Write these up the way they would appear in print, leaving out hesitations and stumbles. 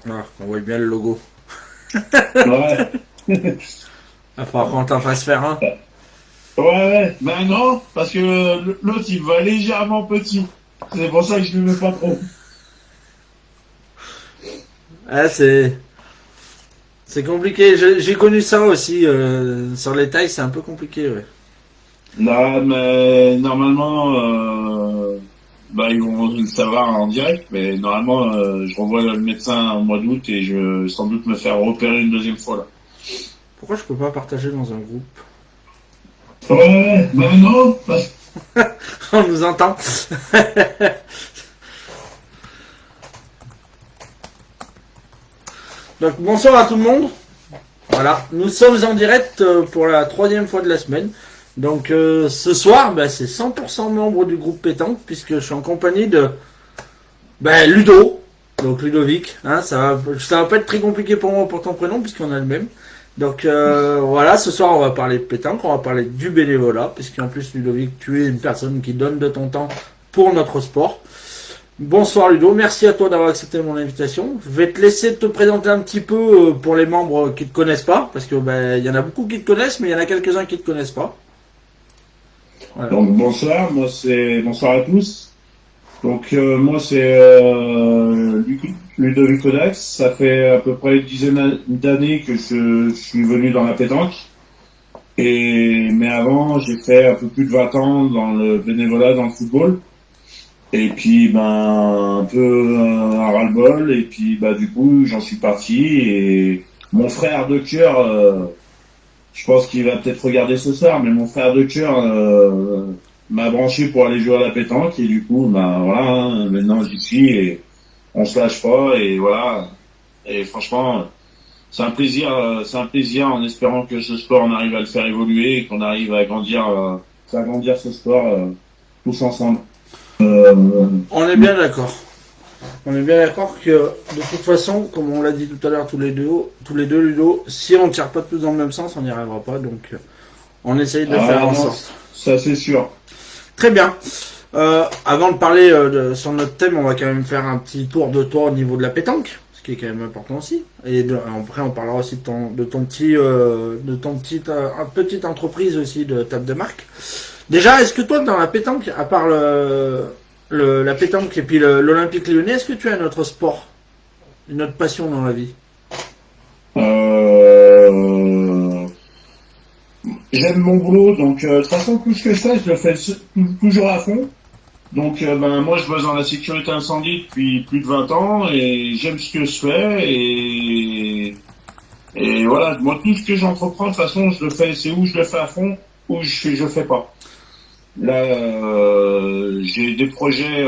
Ah, on voit bien le logo. Ouais. Il faudra qu'on t'en fasse faire un. Ouais, ouais. Ben non, parce que l'autre, il va légèrement petit. C'est pour ça que je ne le mets pas trop. Ah, c'est compliqué. J'ai connu ça aussi. Sur les tailles, c'est un peu compliqué, ouais. Là, mais normalement, bah, ils vont le savoir en direct, mais normalement, je revois le médecin au mois d'août et je vais sans doute me faire repérer une deuxième fois là. Pourquoi je peux pas partager dans un groupe? Ouais, ouais, ben non, parce On nous entend. Donc bonsoir à tout le monde. Voilà, nous sommes en direct pour la troisième fois de la semaine. Donc ce soir, bah, c'est 100% membre du groupe pétanque puisque je suis en compagnie de Ludo, donc Ludovic. Hein, ça va pas être très compliqué pour moi pour ton prénom puisqu'on a le même. Donc voilà, ce soir on va parler de pétanque, on va parler du bénévolat puisqu'en plus Ludovic, tu es une personne qui donne de ton temps pour notre sport. Bonsoir Ludo, merci à toi d'avoir accepté mon invitation. Je vais te laisser te présenter un petit peu pour les membres qui ne te connaissent pas, parce que il y en a beaucoup qui te connaissent, mais il y en a quelques-uns qui ne te connaissent pas. Voilà. donc bonsoir, moi c'est bonsoir à tous. Donc moi c'est Ludovic Codax. Ça fait à peu près une dizaine d'années que je suis venu dans la pétanque. Mais avant, j'ai fait un peu plus de 20 ans dans le bénévolat dans le football. Et puis, ben, un peu un ras-le-bol. Et puis, bah, du coup, j'en suis parti. Et mon frère de cœur, je pense qu'il va peut-être regarder ce soir, mais mon frère de cœur m'a branché pour aller jouer à la pétanque. Et du coup, ben, voilà, hein, maintenant j'y suis et on se lâche pas. Et voilà. Et franchement, c'est un plaisir en espérant que ce sport, on arrive à le faire évoluer et qu'on arrive à agrandir, faire grandir ce sport tous ensemble. On est bien d'accord. On est bien d'accord que de toute façon, comme on l'a dit tout à l'heure tous les deux Ludo, si on ne tire pas tous dans le même sens, on n'y arrivera pas. Donc on essaye de faire en Non, sorte. ça c'est sûr. Très bien. Avant de parler sur notre thème, on va quand même faire un petit tour de toi au niveau de la pétanque, ce qui est quand même important aussi. Et après, on parlera aussi petite entreprise aussi de table de marque. Déjà, est-ce que toi, dans la pétanque, à part la pétanque et puis l'Olympique Lyonnais, est-ce que tu as un autre sport, une autre passion dans la vie? Euh, J'aime mon boulot, donc de toute façon tout ce que je fais, je le fais toujours à fond. Donc ben moi je bosse dans la sécurité incendie depuis plus de 20 ans et j'aime ce que je fais et voilà, moi tout ce que j'entreprends de toute façon je le fais, c'est où je le fais à fond ou je fais pas. Là j'ai des projets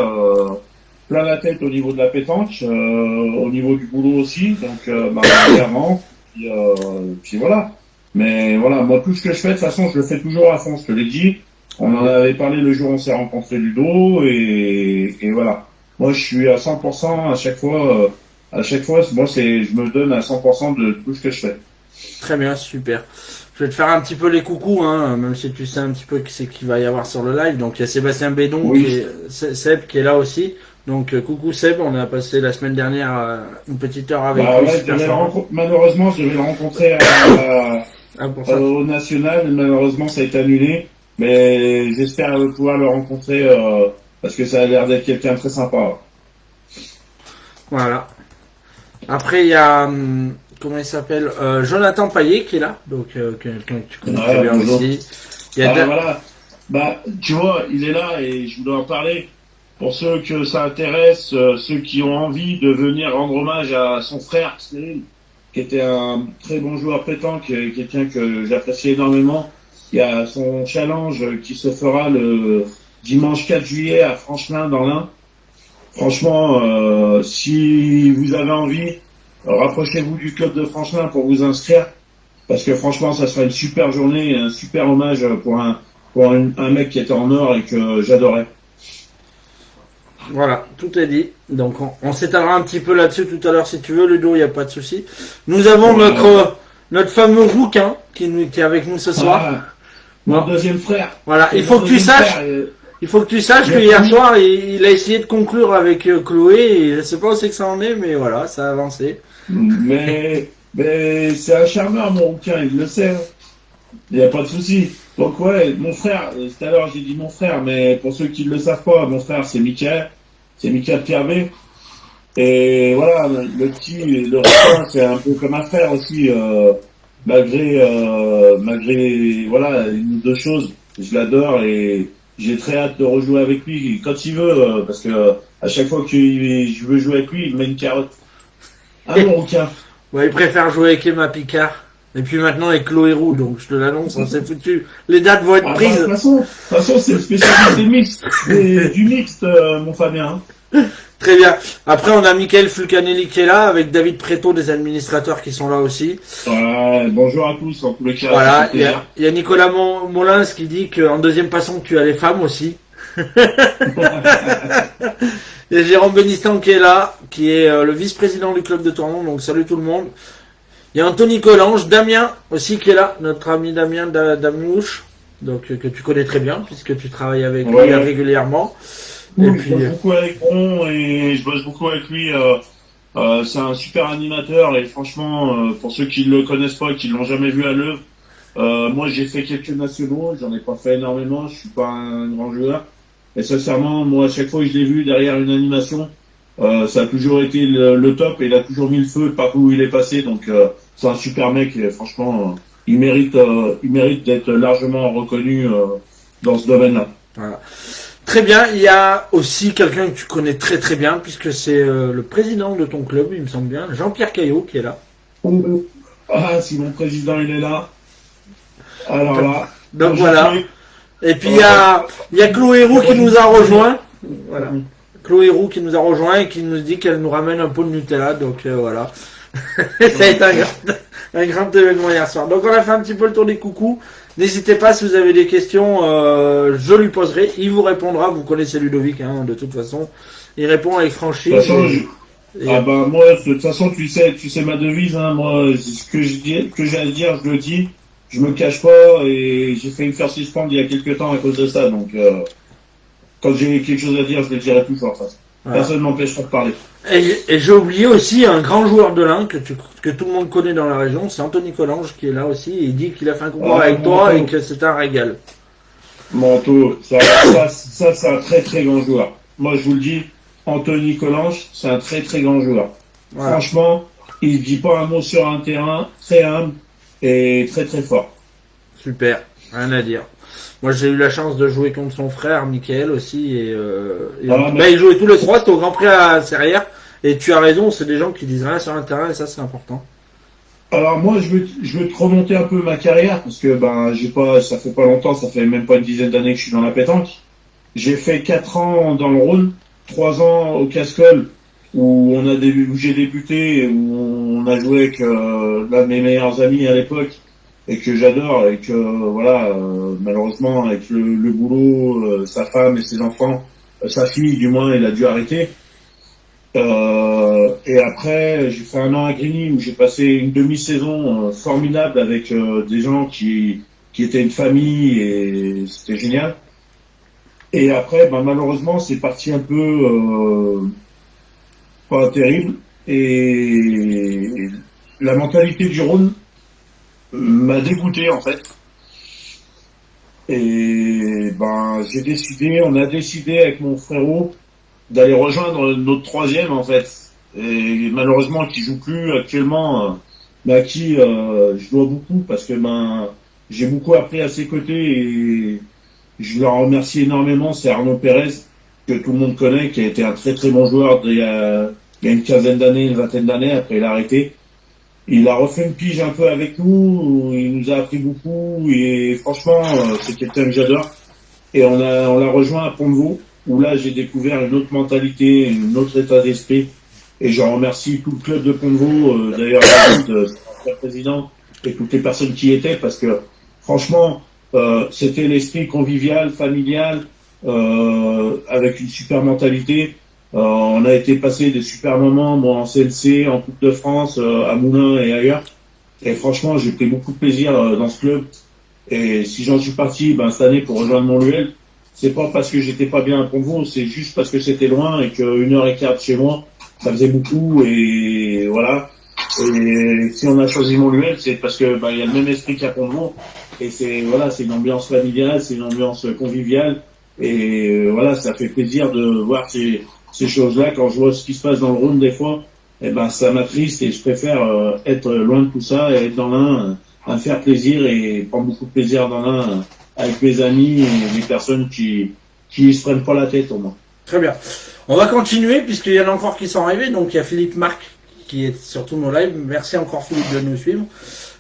plein la tête au niveau de la pétanque, au niveau du boulot aussi, donc ben, clairement, puis voilà. Mais voilà, moi tout ce que je fais de toute façon je le fais toujours à fond, je te l'ai dit. On en avait parlé le jour où on s'est rencontré Ludo et voilà. Moi, je suis à 100% à chaque fois, moi, je me donne à 100% de tout ce que je fais. Très bien, super. Je vais te faire un petit peu les coucous, hein, même si tu sais un petit peu qui c'est qu'il va y avoir sur le live. Donc il y a Sébastien Bédon, Oui. Seb qui est là aussi. Donc coucou Seb, on a passé la semaine dernière une petite heure avec Bah lui, ouais, super sympa. malheureusement, je devais le rencontrer Ah, pour ça. au national, mais malheureusement, ça a été annulé. Mais j'espère pouvoir le rencontrer parce que ça a l'air d'être quelqu'un de très sympa. Voilà. Après il y a comment il s'appelle Jonathan Payet qui est là, donc quelqu'un que tu connais très Ouais, bien bonjour. aussi. Il y a Ah, voilà. Bah, tu vois, il est là et je voulais en parler. Pour ceux que ça intéresse, ceux qui ont envie de venir rendre hommage à son frère, Cyril, qui était un très bon joueur pétanque, quelqu'un que j'apprécie énormément. Il y a son challenge qui se fera le dimanche 4 juillet à Franchelin dans l'Ain. Franchement, si vous avez envie, rapprochez-vous du club de Franchelin pour vous inscrire. Parce que franchement, ça sera une super journée et un super hommage pour un mec qui était en or et que j'adorais. Voilà, tout est dit. Donc on s'étalera un petit peu là-dessus tout à l'heure si tu veux, Ludo, il n'y a pas de souci. Nous avons notre fameux rouquin qui est avec nous ce soir. Ah, mon deuxième frère. Voilà, C'est il mon faut que tu deuxième saches, frère. Il faut que tu saches que hier soir, il a essayé de conclure avec Chloé, et je sais pas où c'est que ça en est, mais voilà, ça a avancé. Mais c'est un charmeur, mon bouquin, il le sait, hein. Il n'y a pas de souci. Donc ouais, mon frère, tout à l'heure j'ai dit mon frère, mais pour ceux qui ne le savent pas, mon frère c'est Mickaël Piervé. Et voilà, le petit, le requin, c'est un peu comme un frère aussi, malgré voilà, une ou deux choses. Je l'adore et j'ai très hâte de rejouer avec lui quand il veut, parce que à chaque fois que je veux jouer avec lui, il me met une carotte. Ah mon requin. Ouais, il préfère jouer avec Emma Picard. Et puis maintenant avec Chloé Roux, donc je te l'annonce, on s'est foutu. Les dates vont être Ah bah, prises. de toute façon, c'est le spécialiste des mixtes, du mixte, mon Fabien. Très bien. Après, on a Michael Fulcanelli qui est là, avec David Préto, des administrateurs qui sont là aussi. Ouais, bonjour à tous, en tous les cas. Voilà, il y a Nicolas Molins qui dit qu'en deuxième passant, tu as les femmes aussi. Il y a Jérôme Benistan qui est là, qui est le vice-président du club de Tournon, donc salut tout le monde. Il y a Anthony Collange, Damien aussi qui est là, notre ami Damien Damouche, donc que tu connais très bien puisque tu travailles avec lui régulièrement. Oui, Et puis, je bosse beaucoup avec Ron et je bosse beaucoup avec lui. C'est un super animateur et franchement, pour ceux qui ne le connaissent pas et qui l'ont jamais vu à l'œuvre, moi j'ai fait quelques nationaux, j'en ai pas fait énormément, je suis pas un grand joueur. Et sincèrement, moi à chaque fois que je l'ai vu derrière une animation, ça a toujours été le top et il a toujours mis le feu partout où il est passé. Donc c'est un super mec et franchement, il mérite d'être largement reconnu dans ce domaine-là. voilà. Très bien, il y a aussi quelqu'un que tu connais très très bien, puisque c'est le président de ton club, il me semble bien, Jean-Pierre Caillot, qui est là. Ah, si mon président il est là. Alors là. Donc voilà. Et puis il y a Chloé Roux qui nous a rejoint. Voilà. Chloé Roux qui nous a rejoint et qui nous dit qu'elle nous ramène un pot de Nutella, donc voilà. Ça a été un grand événement hier soir. Donc on a fait un petit peu le tour des coucous. N'hésitez pas si vous avez des questions, je lui poserai. Il vous répondra. Vous connaissez Ludovic, hein, de toute façon. Il répond avec franchise. De toute façon, bah moi, de toute façon, tu sais ma devise. Hein, moi, ce que j'ai à dire, je le dis. Je me cache pas et j'ai fait me faire suspendre il y a quelques temps à cause de ça. Donc, quand j'ai quelque chose à dire, je le dirai plus fort. Voilà. Personne ne m'empêchera de parler. Et j'ai oublié aussi un grand joueur de l'Ain que tout le monde connaît dans la région, c'est Anthony Collange qui est là aussi. Et il dit qu'il a fait un concours avec toi et que c'est un régal. Manteau, ça c'est un très très grand joueur. Moi je vous le dis, Anthony Collange, c'est un très très grand joueur. Voilà. Franchement, il dit pas un mot sur un terrain, très humble et très très fort. Super, rien à dire. Moi, j'ai eu la chance de jouer contre son frère, Mickaël aussi, ils jouaient tous les trois, c'était au Grand Prix à Serrières, et tu as raison, c'est des gens qui disent rien sur un terrain, et ça, c'est important. Alors, moi, je veux te remonter un peu ma carrière, parce que, ça fait pas longtemps, ça fait même pas une dizaine d'années que je suis dans la pétanque. J'ai fait 4 ans dans le Rhône, 3 ans au Cascol, où j'ai débuté, où on a joué avec l'un de mes meilleurs amis à l'époque, et que j'adore et que voilà malheureusement avec le boulot, sa femme et ses enfants, sa fille du moins, il a dû arrêter. Et après j'ai fait 1 an à Grigny où j'ai passé une demi-saison formidable avec des gens qui étaient une famille et c'était génial. Et après malheureusement c'est parti un peu pas terrible et la mentalité du Rhône m'a dégoûté en fait. Et on a décidé avec mon frérot d'aller rejoindre notre 3e en fait. Et malheureusement qui joue plus actuellement, mais à qui je dois beaucoup parce que j'ai beaucoup appris à ses côtés et je leur remercie énormément. C'est Arnaud Pérez que tout le monde connaît, qui a été un très très bon joueur il y a une quinzaine d'années, une vingtaine d'années, après il a arrêté. Il a refait une pige un peu avec nous, il nous a appris beaucoup et franchement, c'est quelqu'un que j'adore. Et on l'a rejoint à Pont-de-Vaux, où là j'ai découvert une autre mentalité, un autre état d'esprit. Et je remercie tout le club de Pont-de-Vaux, d'ailleurs le président et toutes les personnes qui y étaient, parce que franchement, c'était l'esprit convivial, familial, avec une super mentalité. On a été passer des super moments, moi en CLC, en Coupe de France, à Moulins et ailleurs. Et franchement, j'ai pris beaucoup de plaisir dans ce club. Et si j'en suis parti cette année pour rejoindre Montluel, c'est pas parce que j'étais pas bien à Pont-de-Vaux, c'est juste parce que c'était loin et qu'une heure et quart de chez moi, ça faisait beaucoup et voilà. Et si on a choisi Montluel, c'est parce que il y a le même esprit qu'à Pont-de-Vaux et c'est voilà, c'est une ambiance familiale, c'est une ambiance conviviale et voilà, ça fait plaisir de voir ces choses-là. Quand je vois ce qui se passe dans le Rhône des fois, ça m'attriste et je préfère être loin de tout ça et être dans l'un, à me faire plaisir et prendre beaucoup de plaisir dans l'un avec mes amis et les personnes qui se prennent pas la tête au moins. Très bien. On va continuer puisqu'il y en a encore qui sont arrivés. Donc il y a Philippe Marc qui est sur tous nos lives. Merci encore Philippe de nous suivre.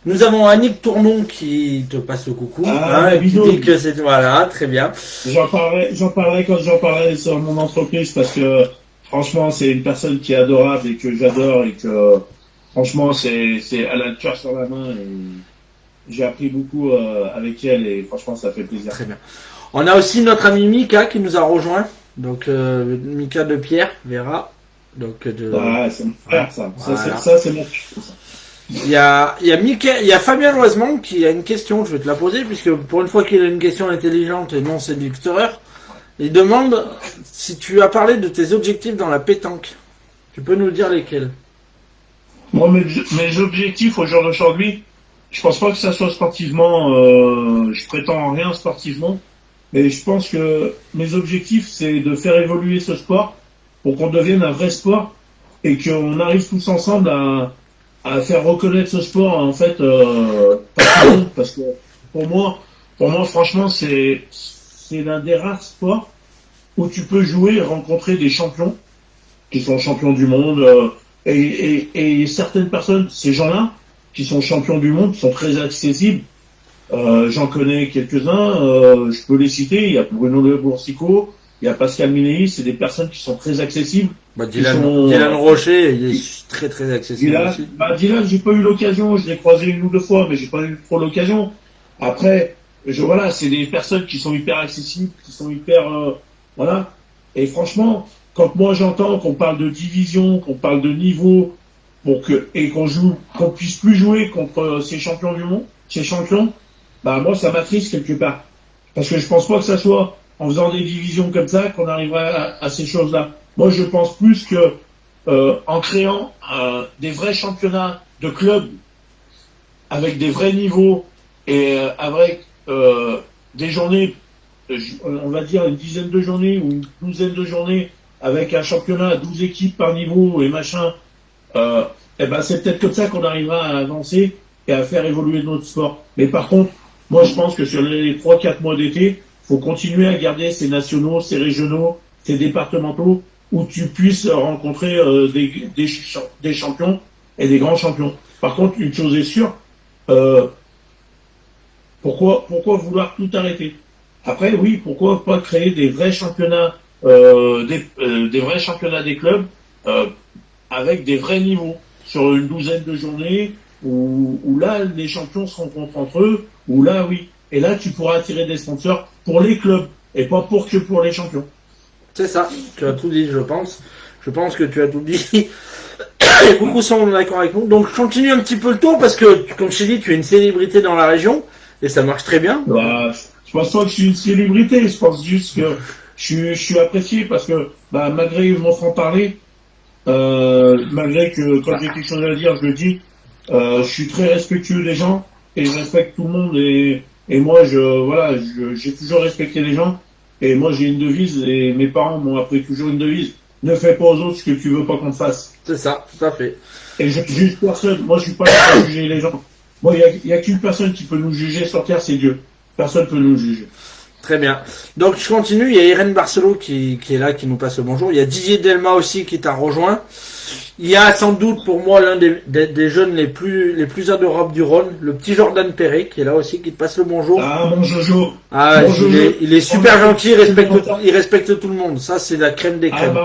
Nous avons Annick Tournon qui te passe le coucou. Qui dit que c'est voilà, très bien. J'en parlerai quand j'en parlerai sur mon entreprise parce que franchement c'est une personne qui est adorable et que j'adore et que franchement elle a le cœur sur la main et j'ai appris beaucoup avec elle et franchement ça fait plaisir. Très bien. On a aussi notre ami Mika qui nous a rejoint. Donc Mika de Pierre Vera. Donc c'est mon frère ça. Voilà. Ça c'est mon frère. Il y a Fabien Loisemont qui a une question, je vais te la poser, puisque pour une fois qu'il a une question intelligente et non séducteur, il demande si tu as parlé de tes objectifs dans la pétanque. Tu peux nous dire lesquels? Moi, mes objectifs au jour d'aujourd'hui, je pense pas que ça soit sportivement, je prétends rien sportivement, mais je pense que mes objectifs, c'est de faire évoluer ce sport pour qu'on devienne un vrai sport et qu'on arrive tous ensemble à faire reconnaître ce sport en fait parce que pour moi franchement c'est l'un des rares sports où tu peux jouer et rencontrer des champions qui sont champions du monde et certaines personnes, ces gens-là qui sont champions du monde sont très accessibles. J'en connais quelques-uns, je peux les citer, il y a Bruno Le Boursicot, il y a Pascal Minéi, c'est des personnes qui sont très accessibles. Dylan Rocher, il est très très accessible aussi. Dylan, j'ai pas eu l'occasion, je l'ai croisé une ou deux fois, mais j'ai pas eu trop l'occasion. Après, voilà, c'est des personnes qui sont hyper accessibles, qui sont hyper, voilà. Et franchement, quand moi j'entends qu'on parle de division, qu'on parle de niveau, et qu'on puisse plus jouer contre ces champions du monde, ces champions, moi ça m'attriste quelque part. Parce que je pense pas que ça soit en faisant des divisions comme ça qu'on arrivera à ces choses-là. Moi, je pense plus que en créant des vrais championnats de clubs avec des vrais niveaux et avec des journées, on va dire une dizaine de journées ou une douzaine de journées avec un championnat à 12 équipes par niveau et machin, c'est peut-être comme ça qu'on arrivera à avancer et à faire évoluer notre sport. Mais par contre, moi, je pense que sur les 3-4 mois d'été, faut continuer à garder ces nationaux, ces régionaux, ces départementaux où tu puisses rencontrer des champions et des grands champions. Par contre, une chose est sûre, pourquoi vouloir tout arrêter? Après, oui, pourquoi pas créer des vrais championnats, des vrais championnats des clubs avec des vrais niveaux sur une douzaine de journées où là les champions se rencontrent entre eux, où là oui, et là tu pourras attirer des sponsors pour les clubs et pas pour les champions. C'est ça, tu as tout dit, je pense. Je pense que tu as tout dit. Et beaucoup sont d'accord avec nous. Donc je continue un petit peu le tour parce que, comme je t'ai dit, tu es une célébrité dans la région et ça marche très bien. Je pense pas que je suis une célébrité, je pense juste que je suis apprécié parce que malgré mon franc-parler, malgré que quand j'ai quelque chose à dire, je le dis, je suis très respectueux des gens et je respecte tout le monde et moi j'ai toujours respecté les gens et moi j'ai une devise et mes parents m'ont appris toujours une devise: ne fais pas aux autres ce que tu veux pas qu'on te fasse. C'est ça, tout à fait. Et je juge personne, moi je suis pas là pour juger les gens. Moi il y a qu'une personne qui peut nous juger sur terre, c'est Dieu. Personne peut nous juger. Très bien. Donc je continue, il y a Irène Barcelo qui est là, qui nous passe le bonjour. Il y a Didier Delma aussi qui t'a rejoint. Il y a sans doute pour moi l'un des jeunes les plus adorables du Rhône, le petit Jordan Perret qui est là aussi, qui te passe le bonjour. Ah mon Jojo. Ah, il est super gentil, il respecte tout le monde. Ça c'est la crème des crèmes.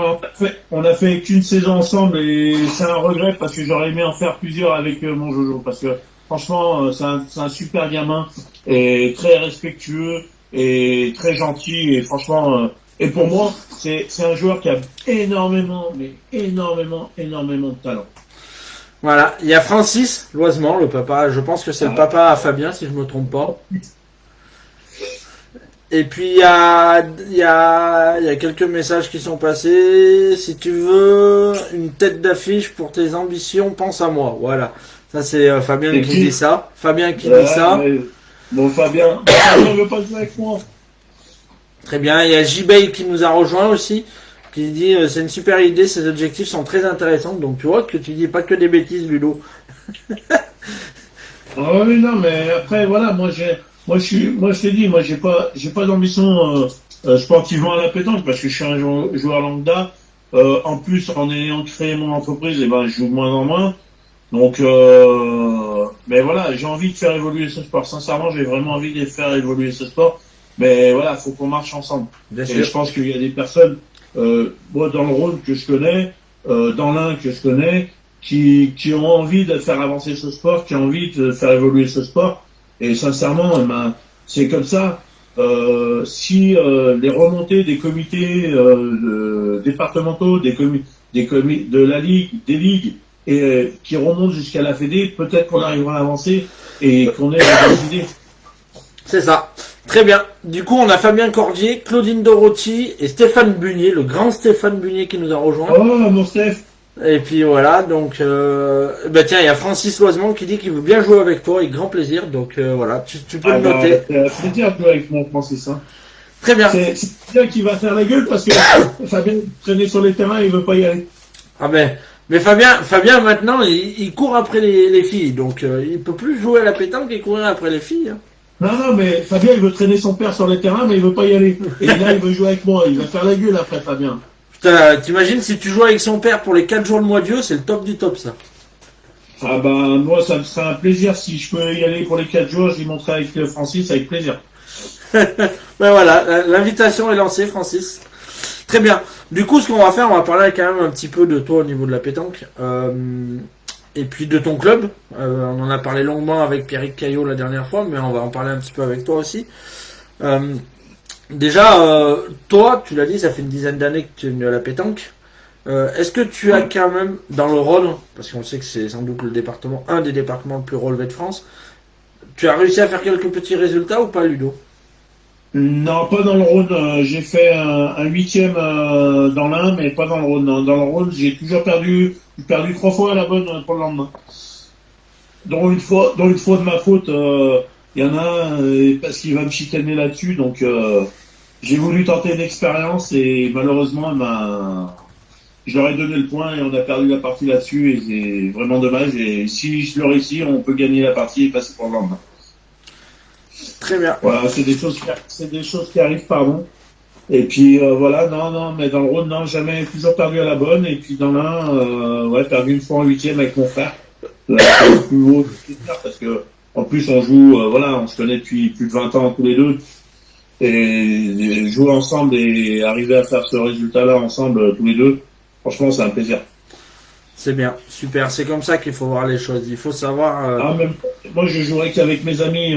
On a fait qu'une saison ensemble et c'est un regret parce que j'aurais aimé en faire plusieurs avec mon Jojo parce que franchement c'est un super gamin et très respectueux et très gentil et franchement et pour moi c'est un joueur qui a énormément de talent. Voilà, il y a Francis Loisemont, le papa, je pense que c'est le papa à Fabien si je me trompe pas. Et puis il y a quelques messages qui sont passés. Si tu veux une tête d'affiche pour tes ambitions, pense à moi. Voilà. Ça c'est Fabien Et qui qui dit ça. Fabien qui dit Ouais, ça. ouais. Bon, Fabien veut pas jouer avec moi. Très bien. Il y a J-Bay qui nous a rejoint aussi, qui dit c'est une super idée. Ces objectifs sont très intéressants. Donc tu vois que tu dis pas que des bêtises, Ludo. Ah oui, non, mais après, voilà, moi, je t'ai dit, moi, j'ai pas d'ambition sportivement à la pétanque parce que je suis un joueur lambda. En plus, en ayant créé mon entreprise, eh ben, je joue de moins en moins. Donc, mais voilà, j'ai envie de faire évoluer ce sport. Sincèrement, j'ai vraiment envie de faire évoluer ce sport. Mais voilà, faut qu'on marche ensemble. Bien Et sûr. je pense qu'il y a des personnes, moi, dans le Rhône que je connais, dans l'Ain que je connais, qui ont envie de faire avancer ce sport, qui ont envie de faire évoluer ce sport. Et sincèrement, eh ben, c'est comme ça. Si les remontées des comités départementaux, de la ligue, des ligues, et qui remontent jusqu'à la Fédé, peut-être qu'on arrivera à avancer et qu'on ait des idées. C'est ça. Très bien. Du coup, on a Fabien Cordier, Claudine Dorothy et Stéphane Bunier, le grand Stéphane Bunier qui nous a rejoint. Oh, mon Steph! Et puis voilà, donc bah tiens, il y a Francis Loisemont qui dit qu'il veut bien jouer avec toi, avec grand plaisir. Donc voilà, tu peux Ah le bah, noter. c'est un plaisir de jouer avec mon Francis. Hein. Très bien. C'est bien qu'il va faire la gueule parce que Fabien traîner sur les terrains, il veut pas y aller. Ah ben, mais Fabien maintenant, il court après les filles, donc il peut plus jouer à la pétanque et courir après les filles. Hein. Non, non, mais Fabien, il veut traîner son père sur les terrains, mais il veut pas y aller. Et là, il veut jouer avec moi. Il va faire la gueule après, Fabien. Putain, t'imagines si tu joues avec son père pour les 4 jours le mois de Dieu, c'est le top du top ça. Ah ben, moi, ça me serait un plaisir. Si je peux y aller pour les 4 jours, j'y monterai avec Francis, avec plaisir. Ben voilà, l'invitation est lancée, Francis. Très bien. Du coup, ce qu'on va faire, on va parler quand même un petit peu de toi au niveau de la pétanque. Et puis de ton club. On en a parlé longuement avec Pierrick Caillot la dernière fois, mais on va en parler un petit peu avec toi aussi. Déjà, toi, tu l'as dit, ça fait une dizaine d'années que tu es venu à la pétanque. Est-ce que tu as quand même, dans le Rhône, parce qu'on sait que c'est sans doute un des départements le plus relevé de France, tu as réussi à faire quelques petits résultats ou pas, Ludo? Non, pas dans le Rhône. J'ai fait un huitième dans l'Ain, mais pas dans le Rhône. Dans le Rhône, j'ai toujours perdu 3 fois à la bonne pour le lendemain. Dont une fois de ma faute. Il y en a un parce qu'il va me chicaner là-dessus. Donc, j'ai voulu tenter une expérience et malheureusement, je leur ai donné le point et on a perdu la partie là-dessus et c'est vraiment dommage. Et si je le réussis, on peut gagner la partie et passer pour le lendemain. Très bien. Voilà, c'est des choses qui arrivent, pardon. Et puis voilà, non, mais dans le Rhône, non, jamais, toujours perdu à la bonne. Et puis dans l'un, ouais, perdu une fois en huitième avec mon frère. Là, c'est le plus haut du plaisir parce que en plus on joue, voilà, on se connaît depuis plus de 20 ans tous les deux. Et jouer ensemble et arriver à faire ce résultat-là ensemble tous les deux, franchement, c'est un plaisir. C'est bien, super. C'est comme ça qu'il faut voir les choses. Il faut savoir. Ah, même, moi, je jouerais qu'avec mes amis.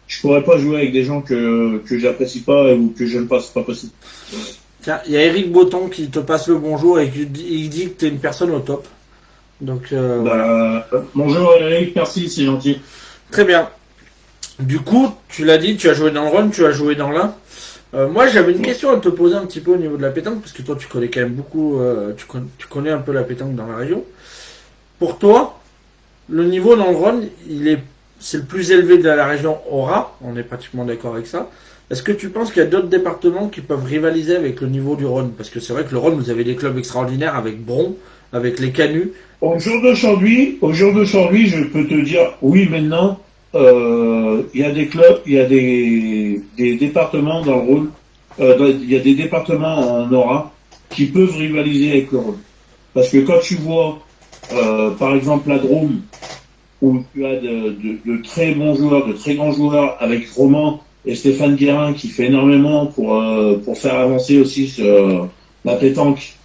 Je pourrais pas jouer avec des gens que j'apprécie pas ou que j'aime pas. C'est pas possible. Tiens, il y a Eric Botton qui te passe le bonjour et il dit que tu es une personne au top. Donc, voilà. Bonjour Eric, merci, c'est gentil. Très bien. Du coup, tu l'as dit, tu as joué dans le Rhône, tu as joué dans l'Ain. Moi, j'avais une question à te poser un petit peu au niveau de la pétanque, parce que toi, tu connais quand même beaucoup, tu connais un peu la pétanque dans la région. Pour toi, le niveau dans le Rhône, c'est le plus élevé de la région Aura, on est pratiquement d'accord avec ça. Est-ce que tu penses qu'il y a d'autres départements qui peuvent rivaliser avec le niveau du Rhône? Parce que c'est vrai que le Rhône, vous avez des clubs extraordinaires avec Bron, avec les Canuts. Au jour d'aujourd'hui, je peux te dire oui maintenant. Il y a des clubs, il y a des départements dans le Rhône, il y a des départements en Aura qui peuvent rivaliser avec le Rhône. Parce que quand tu vois, par exemple, la Drôme, où tu as de très bons joueurs, de très grands joueurs, avec Roman et Stéphane Guérin qui fait énormément pour faire avancer aussi la pétanque.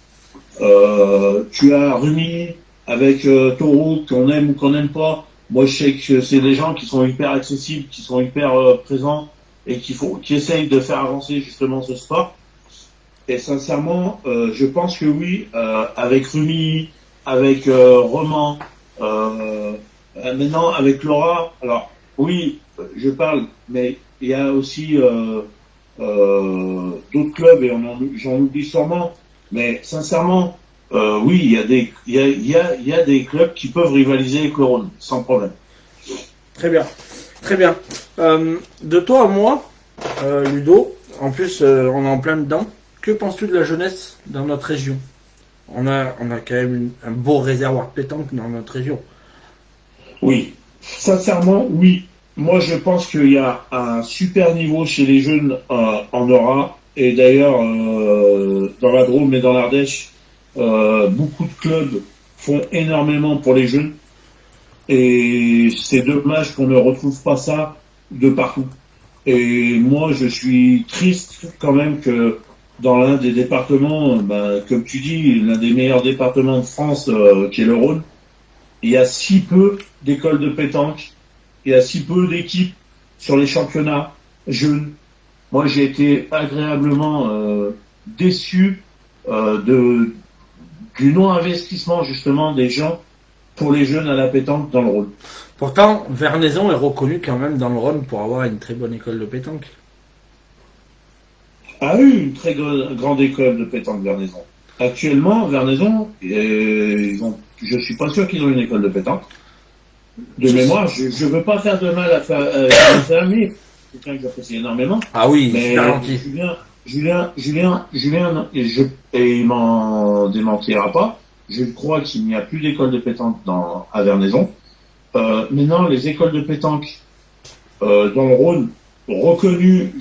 Tu as Rumi avec Taureau, qu'on aime ou qu'on n'aime pas. Moi, je sais que c'est des gens qui sont hyper accessibles, qui sont hyper présents et qui essayent de faire avancer justement ce sport. Et sincèrement, je pense que oui, avec Rumi, avec Roman, maintenant avec Laura. Alors oui, je parle, mais il y a aussi d'autres clubs, et j'en oublie sûrement, mais sincèrement, oui, il y a des clubs qui peuvent rivaliser avec le Rhône, sans problème. Très bien. Très bien. De toi à moi, Ludo, en plus, on est en plein dedans. Que penses-tu de la jeunesse dans notre région? On a quand même un beau réservoir de pétanque dans notre région. Oui, sincèrement, oui. Moi, je pense qu'il y a un super niveau chez les jeunes en Aura. Et d'ailleurs, dans la Drôme et dans l'Ardèche, beaucoup de clubs font énormément pour les jeunes. Et c'est dommage qu'on ne retrouve pas ça de partout. Et moi, je suis triste quand même que dans l'un des départements, ben, comme tu dis, l'un des meilleurs départements de France, qui est le Rhône, il y a si peu d'écoles de pétanque, il y a si peu d'équipes sur les championnats jeunes. Moi, j'ai été agréablement déçu du non-investissement justement des gens pour les jeunes à la pétanque dans le Rhône. Pourtant, Vernaison est reconnu quand même dans le Rhône pour avoir une très bonne école de pétanque. A eu une très grande école de pétanque Vernaison. Actuellement, Vernaison, je suis pas sûr qu'ils ont une école de pétanque. De mémoire, je veux pas faire de mal à Fermier, quelqu'un que j'apprécie énormément. Ah oui, Mais super gentil. Julien, et il m'en démentira pas. Je crois qu'il n'y a plus d'école de pétanque à Vernaison. Maintenant, les écoles de pétanque dans le Rhône reconnues,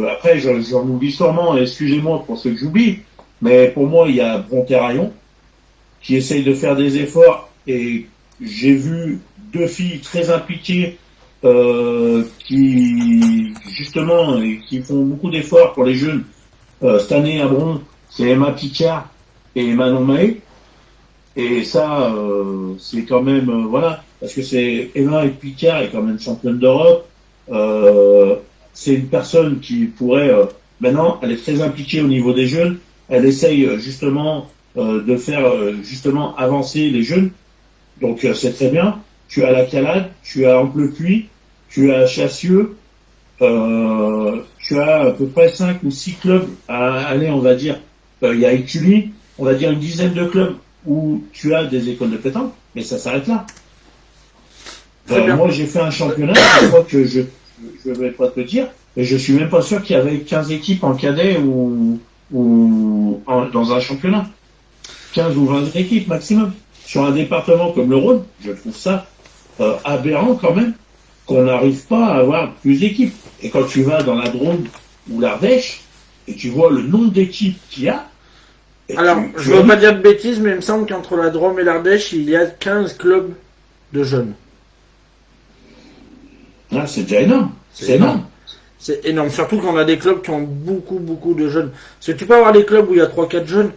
après j'en oublie sûrement, excusez-moi pour ceux que j'oublie, mais pour moi il y a Bronterraillon qui essaye de faire des efforts, et j'ai vu deux filles très impliquées qui justement et qui font beaucoup d'efforts pour les jeunes. Cette année à Bron, c'est Emma Picard et Manon Mahé. Et ça, c'est quand même, voilà, parce que c'est Emma Picard est quand même championne d'Europe. C'est une personne qui pourrait, maintenant, elle est très impliquée au niveau des jeunes. Elle essaye justement de faire justement avancer les jeunes. Donc c'est très bien. Tu as la Calade, tu as Amplepuis, tu as Chassieux, tu as à peu près 5 ou 6 clubs à aller, on va dire. Il y a Écully, on va dire une dizaine de clubs où tu as des écoles de pétanque, mais ça s'arrête là. Moi, j'ai fait un championnat, je crois que je vais pas te dire, mais je suis même pas sûr qu'il y avait 15 équipes en cadet dans un championnat. 15 ou 20 équipes maximum. Sur un département comme le Rhône, je trouve ça aberrant quand même, qu'on n'arrive pas à avoir plus d'équipes. Et quand tu vas dans la Drôme ou l'Ardèche, et tu vois le nombre d'équipes qu'il y a. Alors, je ne veux pas dire de bêtises, mais il me semble qu'entre la Drôme et l'Ardèche, il y a 15 clubs de jeunes. Ah, c'est déjà énorme. C'est énorme. C'est énorme, surtout quand on a des clubs qui ont beaucoup, beaucoup de jeunes. Parce que tu peux avoir des clubs où il y a 3-4 jeunes,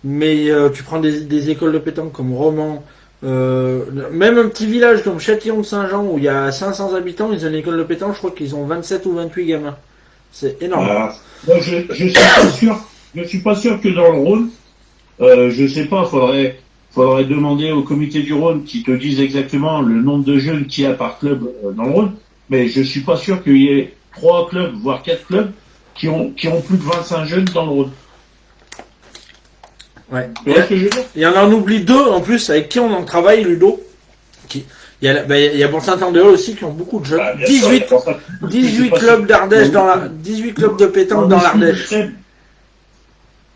mais tu prends des écoles de pétanque comme Romans, même un petit village comme Châtillon-de-Saint-Jean où il y a 500 habitants, ils ont une école de pétanque, je crois qu'ils ont 27 ou 28 gamins. C'est énorme. Moi, je suis pas sûr que dans le Rhône, je sais pas, faudrait demander au comité du Rhône qui te dise exactement le nombre de jeunes qu'il y a par club dans le Rhône, mais je suis pas sûr qu'il y ait 3 clubs, voire 4 clubs qui ont plus de 25 jeunes dans le Rhône. Ouais. Il y en a, on oublie 2 en plus avec qui on en travaille, Ludo. Il y a pour Saint-Andéol aussi qui ont beaucoup de jeunes. 18 clubs d'Ardèche 18 clubs de pétanque dans l'Ardèche.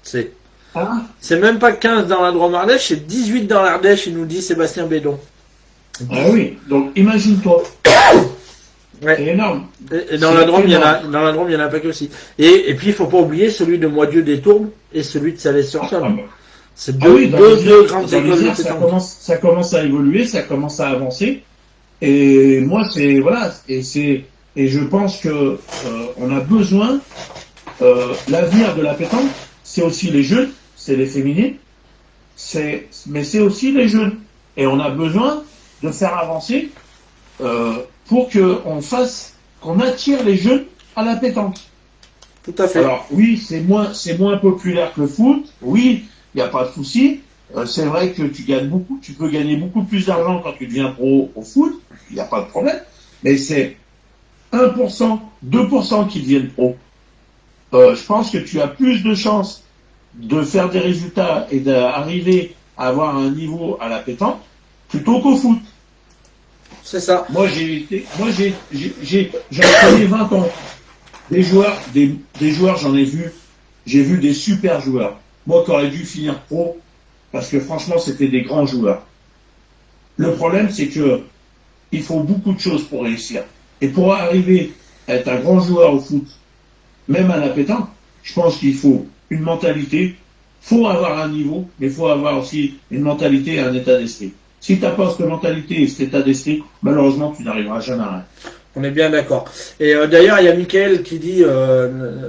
C'est même pas 15 dans la Drôme Ardèche, c'est 18 dans l'Ardèche, il nous dit Sébastien Bédon. Ah oui, donc imagine-toi. Ouais. C'est énorme. Et dans la Drôme, il y en a pas que aussi. Et puis il faut pas oublier celui de Moitieu des Tourbes et celui de Salès-sur-Saône. C'est deux grandes écoles de pétanque. Ça commence à évoluer, ça commence à avancer. Et moi, c'est voilà, et je pense que on a besoin. L'avenir de la pétanque, c'est aussi les jeunes, c'est les féminines, mais c'est aussi les jeunes. Et on a besoin de faire avancer pour qu'on attire les jeunes à la pétanque. Tout à fait. Alors oui, c'est moins populaire que le foot. Oui, il n'y a pas de souci. C'est vrai que tu peux gagner beaucoup plus d'argent quand tu deviens pro au foot. Il n'y a pas de problème. Mais c'est 1%, 2% qui deviennent pro. je pense que tu as plus de chances de faire des résultats et d'arriver à avoir un niveau à la pétanque plutôt qu'au foot. C'est ça. J'en connais 20 ans. Des joueurs, j'ai vu des super joueurs. Moi, qui aurais dû finir pro, parce que franchement, c'était des grands joueurs. Le problème, c'est que il faut beaucoup de choses pour réussir. Et pour arriver à être un grand joueur au foot, même à la pétanque, je pense qu'il faut une mentalité, faut avoir un niveau, mais il faut avoir aussi une mentalité et un état d'esprit. Si tu n'as pas cette mentalité et cet état d'esprit, malheureusement, tu n'arriveras jamais à rien. On est bien d'accord. Et d'ailleurs, il y a Michael qui dit,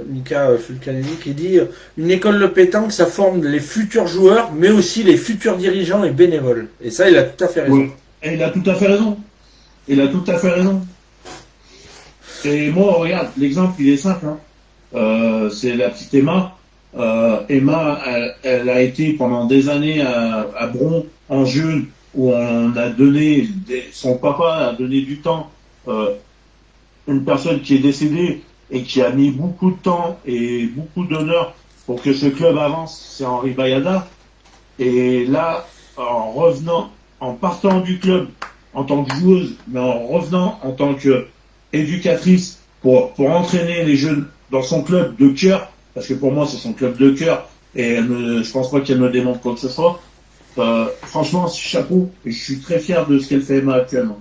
Mika Fulcanelli qui dit, une école de pétanque, ça forme les futurs joueurs, mais aussi les futurs dirigeants et bénévoles. Et ça, il a tout à fait raison. Oui. Et il a tout à fait raison. Il a tout à fait raison. Et moi, regarde, l'exemple, il est simple. Hein. C'est la petite Emma. Emma, elle a été pendant des années à Bron, en jeune, où on a donné, son papa a donné du temps. Une personne qui est décédée et qui a mis beaucoup de temps et beaucoup d'honneur pour que ce club avance, c'est Henri Bayada. Et là, en revenant, en partant du club en tant que joueuse, mais en revenant en tant qu'éducatrice pour entraîner les jeunes dans son club de cœur, parce que pour moi c'est son club de cœur, et je pense pas qu'elle me démontre quoi que ce soit. Franchement, chapeau, et je suis très fier de ce qu'elle fait Emma actuellement.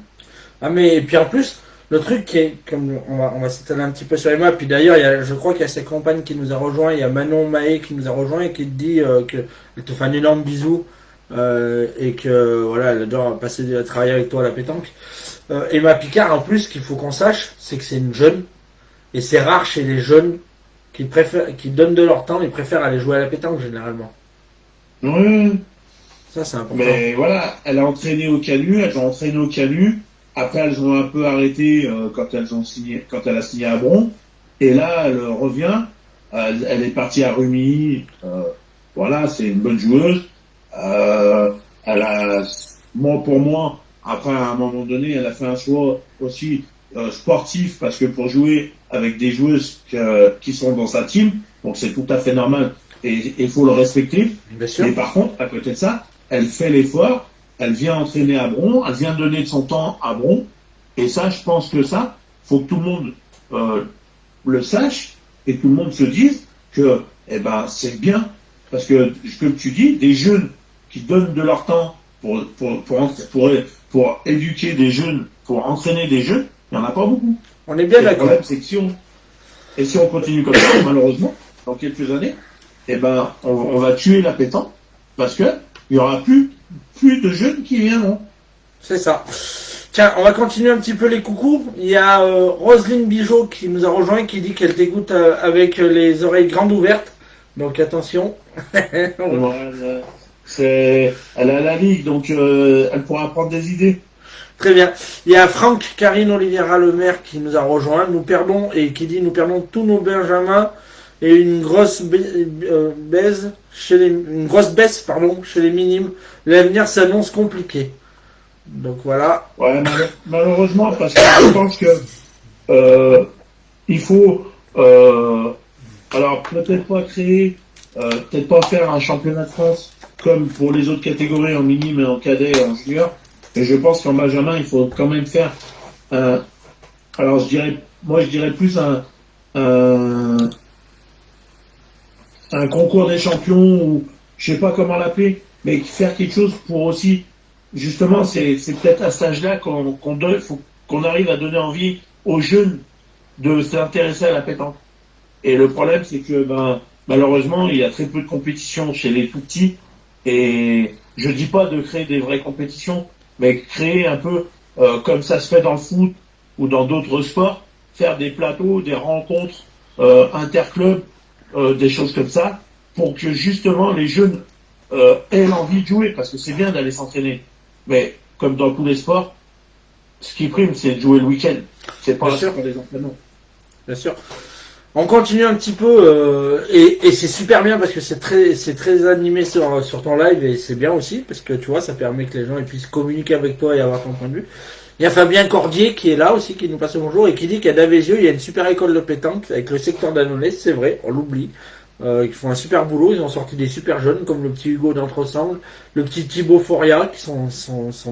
Ah mais et puis en plus, le truc qui est, comme on va s'étaler un petit peu sur Emma, puis d'ailleurs, je crois qu'il y a ses compagnes qui nous a rejoint, il y a Manon Mahé qui nous a rejoint et qui te dit qu'elle te fait un énorme bisou et que voilà, elle adore passer à travailler avec toi à la pétanque. Emma Picard, en plus, ce qu'il faut qu'on sache, c'est que c'est une jeune, et c'est rare chez les jeunes qui donnent de leur temps, ils préfèrent aller jouer à la pétanque généralement. Oui. Ça, c'est important. Mais voilà, elle a entraîné au Canu, elles ont entraîné au Canu. Après, elles ont un peu arrêté quand elle a signé à Bron. Et là, elle revient. Elle est partie à Rumi. Voilà, c'est une bonne joueuse. Elle a, pour moi, après à un moment donné, elle a fait un choix aussi sportif parce que pour jouer avec des joueuses qui sont dans sa team, donc c'est tout à fait normal et il faut le respecter. Bien sûr. Mais par contre, à côté de ça, elle fait l'effort. Elle vient entraîner à Bron, elle vient donner de son temps à Bron, et ça, je pense que ça, faut que tout le monde le sache, et tout le monde se dise que, c'est bien, parce que, comme tu dis, des jeunes qui donnent de leur temps pour éduquer des jeunes, pour entraîner des jeunes, il n'y en a pas beaucoup. On est bien Le d'accord. problème, c'est que si on continue comme ça, malheureusement, dans quelques années, on va tuer la pétanque, parce que il y aura plus de jeunes qui viendront. C'est ça. Tiens, on va continuer un petit peu les coucous. Il y a Roselyne Bijot qui nous a rejoint et qui dit qu'elle t'écoute avec les oreilles grandes ouvertes. Donc attention. Elle a la ligue, donc elle pourra prendre des idées. Très bien. Il y a Franck Karine Oliviera Lemaire qui nous a rejoint. Nous perdons tous nos Benjamins et une grosse baisse chez les minimes. L'avenir s'annonce compliqué. Donc voilà. Ouais, malheureusement, parce que je pense que il faut alors peut-être pas créer, peut-être pas faire un championnat de France comme pour les autres catégories en minime et en cadet et en junior. Mais je pense qu'en Benjamin, il faut quand même faire alors je dirais plus un concours des champions ou je sais pas comment l'appeler, mais faire quelque chose pour aussi, justement, c'est peut-être à cet âge-là qu'on arrive à donner envie aux jeunes de s'intéresser à la pétanque. Et le problème, c'est que malheureusement, il y a très peu de compétitions chez les tout petits. Et je dis pas de créer des vraies compétitions, mais créer un peu comme ça se fait dans le foot ou dans d'autres sports, faire des plateaux, des rencontres interclubs, des choses comme ça, pour que justement les jeunes aient l'envie de jouer, parce que c'est bien d'aller s'entraîner. Mais comme dans tous les sports, ce qui prime, c'est de jouer le week-end. C'est pas les entraînements. Bien sûr. On continue un petit peu et c'est super bien parce que c'est très animé sur ton live et c'est bien aussi parce que tu vois ça permet que les gens ils puissent communiquer avec toi et avoir ton point de vue. Il y a Fabien Cordier qui est là aussi, qui nous passe le bonjour et qui dit qu'à Davézieux, il y a une super école de pétanque avec le secteur d'Annonay, c'est vrai, on l'oublie. Ils font un super boulot, ils ont sorti des super jeunes comme le petit Hugo d'Entresemble, le petit Thibaut Foria qui sont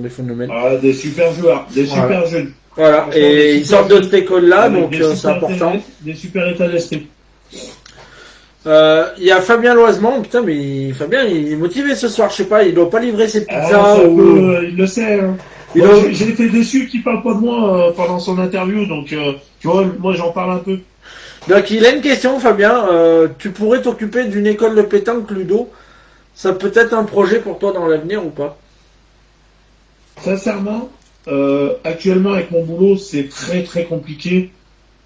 des phénomènes. Ah, des super joueurs, des Voilà. super jeunes. Voilà, et ils sortent de cette école-là, donc c'est important. Des super états d'esprit. Il y a Fabien Loisement, putain, mais Fabien il est motivé ce soir, je sais pas, il doit pas livrer ses pizzas il le sait. Hein. J'ai été déçu qu'il parle pas de moi pendant son interview, donc tu vois, moi j'en parle un peu. Donc il a une question, Fabien. Tu pourrais t'occuper d'une école de pétanque Ludo. Ça peut être un projet pour toi dans l'avenir ou pas? Sincèrement, actuellement avec mon boulot, c'est très très compliqué.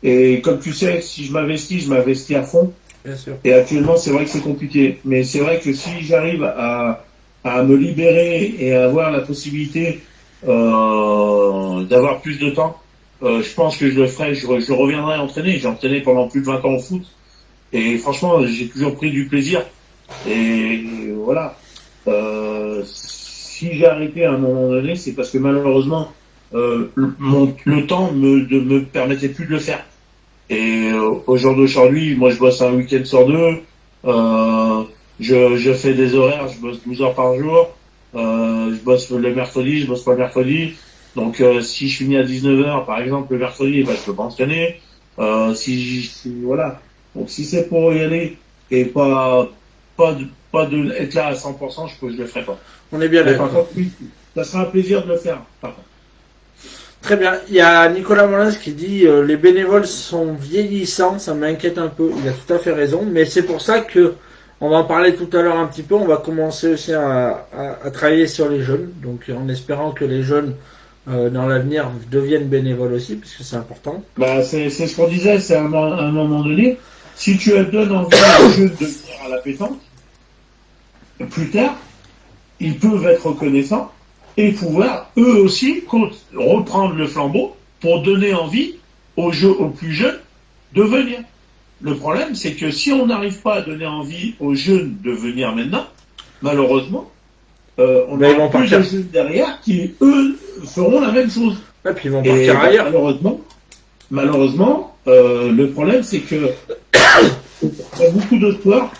Et comme tu sais, si je m'investis à fond. Bien sûr. Et actuellement, c'est vrai que c'est compliqué. Mais c'est vrai que si j'arrive à me libérer et à avoir la possibilité d'avoir plus de temps, je pense que je le ferai. Je reviendrai entraîner. J'ai entraîné pendant plus de 20 ans au foot. Et franchement, j'ai toujours pris du plaisir. Et voilà. Si j'ai arrêté à un moment donné, c'est parce que malheureusement, le temps me permettait plus de le faire. Et au jour d'aujourd'hui, moi je bosse un week-end sur deux, je fais des horaires, je bosse 12 heures par jour, je bosse le mercredi, je bosse pas le mercredi. Donc si je finis à 19 heures par exemple le mercredi, bah, je peux pas entraîner. Voilà. Donc si c'est pour y aller et pas de être là à 100%, je le ferai pas. On est bien Mais d'accord. par contre, oui, ça sera un plaisir de le faire. Par contre. Très bien. Il y a Nicolas Molins qui dit les bénévoles sont vieillissants, ça m'inquiète un peu. Il a tout à fait raison, mais c'est pour ça que on va en parler tout à l'heure un petit peu. On va commencer aussi à travailler sur les jeunes, donc en espérant que les jeunes dans l'avenir deviennent bénévoles aussi, puisque c'est important. Bah, c'est ce qu'on disait, c'est à un moment donné, si tu donnes envie aux jeunes de venir à la pétanque, plus tard, ils peuvent être reconnaissants et pouvoir, eux aussi, reprendre le flambeau pour donner envie aux plus jeunes de venir. Le problème, c'est que si on n'arrive pas à donner envie aux jeunes de venir maintenant, malheureusement, on aura plus de jeunes derrière qui, eux, feront la même chose. Et puis ils vont partir ailleurs. Malheureusement, le problème, c'est que il y a beaucoup de sports,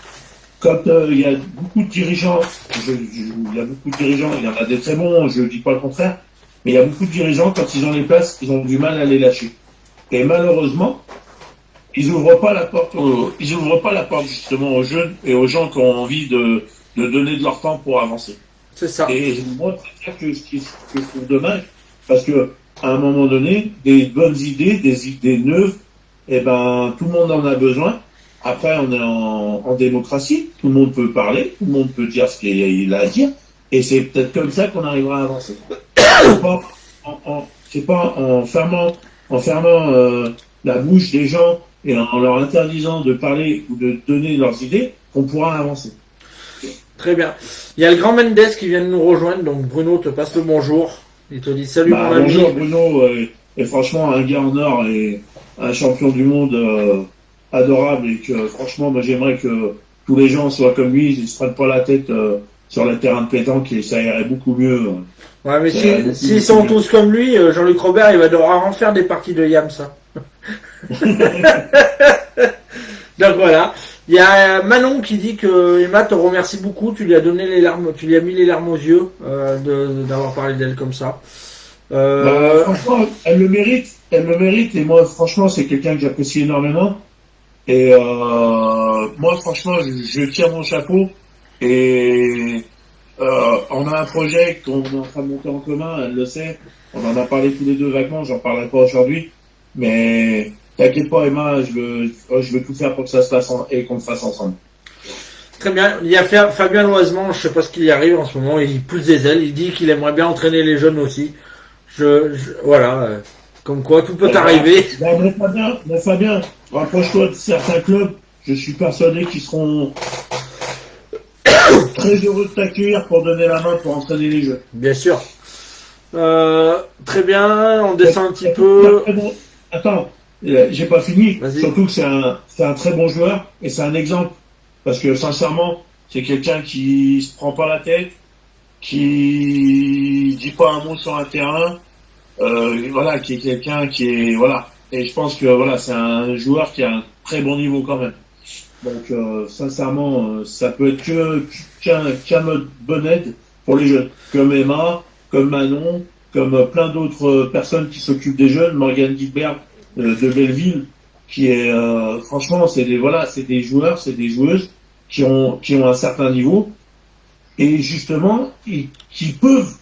quand il y a beaucoup de dirigeants, il y a beaucoup de dirigeants, il y en a des très bons, je ne dis pas le contraire, mais il y a beaucoup de dirigeants, quand ils ont les places, ils ont du mal à les lâcher. Et malheureusement, ils n'ouvrent pas la porte, justement aux jeunes et aux gens qui ont envie de donner de leur temps pour avancer. C'est ça. Et moi, c'est ça que je trouve dommage, parce que à un moment donné, des bonnes idées, des idées neuves, eh ben, tout le monde en a besoin. Après, on est en démocratie, tout le monde peut parler, tout le monde peut dire ce qu'il a à dire, et c'est peut-être comme ça qu'on arrivera à avancer. C'est pas en fermant la bouche des gens et en leur interdisant de parler ou de donner leurs idées qu'on pourra avancer. Très bien. Il y a le grand Mendes qui vient de nous rejoindre, donc Bruno te passe le bonjour. Il te dit salut mon ami. Bonjour Bruno, et franchement un gars en or et un champion du monde adorable, et que franchement moi j'aimerais que tous les gens soient comme lui, ils ne se prennent pas la tête sur le terrain de pétanque, et ça irait beaucoup mieux. Ouais, mais s'ils sont tous comme lui, Jean-Luc Robert il va devoir en faire des parties de Yam, ça. Donc voilà. Il y a Manon qui dit que Emma te remercie beaucoup, tu lui as donné les larmes, tu lui as mis les larmes aux yeux d'avoir parlé d'elle comme ça. Franchement, elle le mérite, et moi franchement c'est quelqu'un que j'apprécie énormément. Et moi franchement je tire mon chapeau, et on a un projet qu'on est en train de monter en commun, elle le sait, on en a parlé tous les deux vaguement, j'en parlerai pas aujourd'hui, mais t'inquiète pas Emma, je veux tout faire pour que ça se fasse et qu'on le fasse ensemble. Très bien, il y a Fabien Loisement, je sais pas ce qu'il y arrive en ce moment, il pousse des ailes, il dit qu'il aimerait bien entraîner les jeunes aussi. Voilà, comme quoi tout peut arriver. Mais Fabien, rapproche-toi de certains clubs, je suis persuadé qu'ils seront très heureux de t'accueillir pour donner la main pour entraîner les jeunes. Bien sûr. Très bien, on descend un petit peu. Attends, j'ai pas fini. Vas-y. Surtout que c'est un très bon joueur, et c'est un exemple. Parce que sincèrement, c'est quelqu'un qui se prend pas la tête, qui dit pas un mot sur un terrain, voilà, qui est quelqu'un qui est, voilà. Et je pense que voilà, c'est un joueur qui a un très bon niveau quand même. Donc sincèrement, ça peut être qu'un bonne aide pour les jeunes, comme Emma, comme Manon, comme plein d'autres personnes qui s'occupent des jeunes, Morgane Guilbert de Belleville, qui est franchement, c'est des voilà, c'est des joueurs, c'est des joueuses qui ont un certain niveau et justement qui peuvent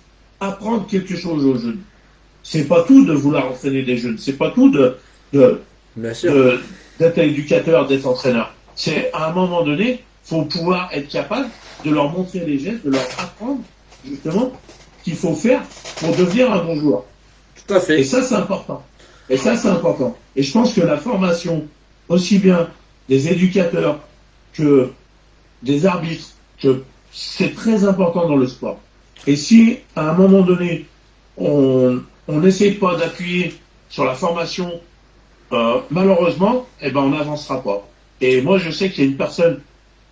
apprendre quelque chose aux jeunes. C'est pas tout de vouloir entraîner des jeunes, c'est pas tout de, Bien sûr. d'être éducateur, d'être entraîneur. C'est à un moment donné, faut pouvoir être capable de leur montrer les gestes, de leur apprendre justement ce qu'il faut faire pour devenir un bon joueur. Tout à Et fait. ça, c'est important. Et ça, c'est important. Et je pense que la formation, aussi bien des éducateurs que des arbitres, que c'est très important dans le sport. Et si, à un moment donné, on n'essaie pas d'appuyer sur la formation, malheureusement, eh ben, on n'avancera pas. Et moi, je sais qu'il y a une personne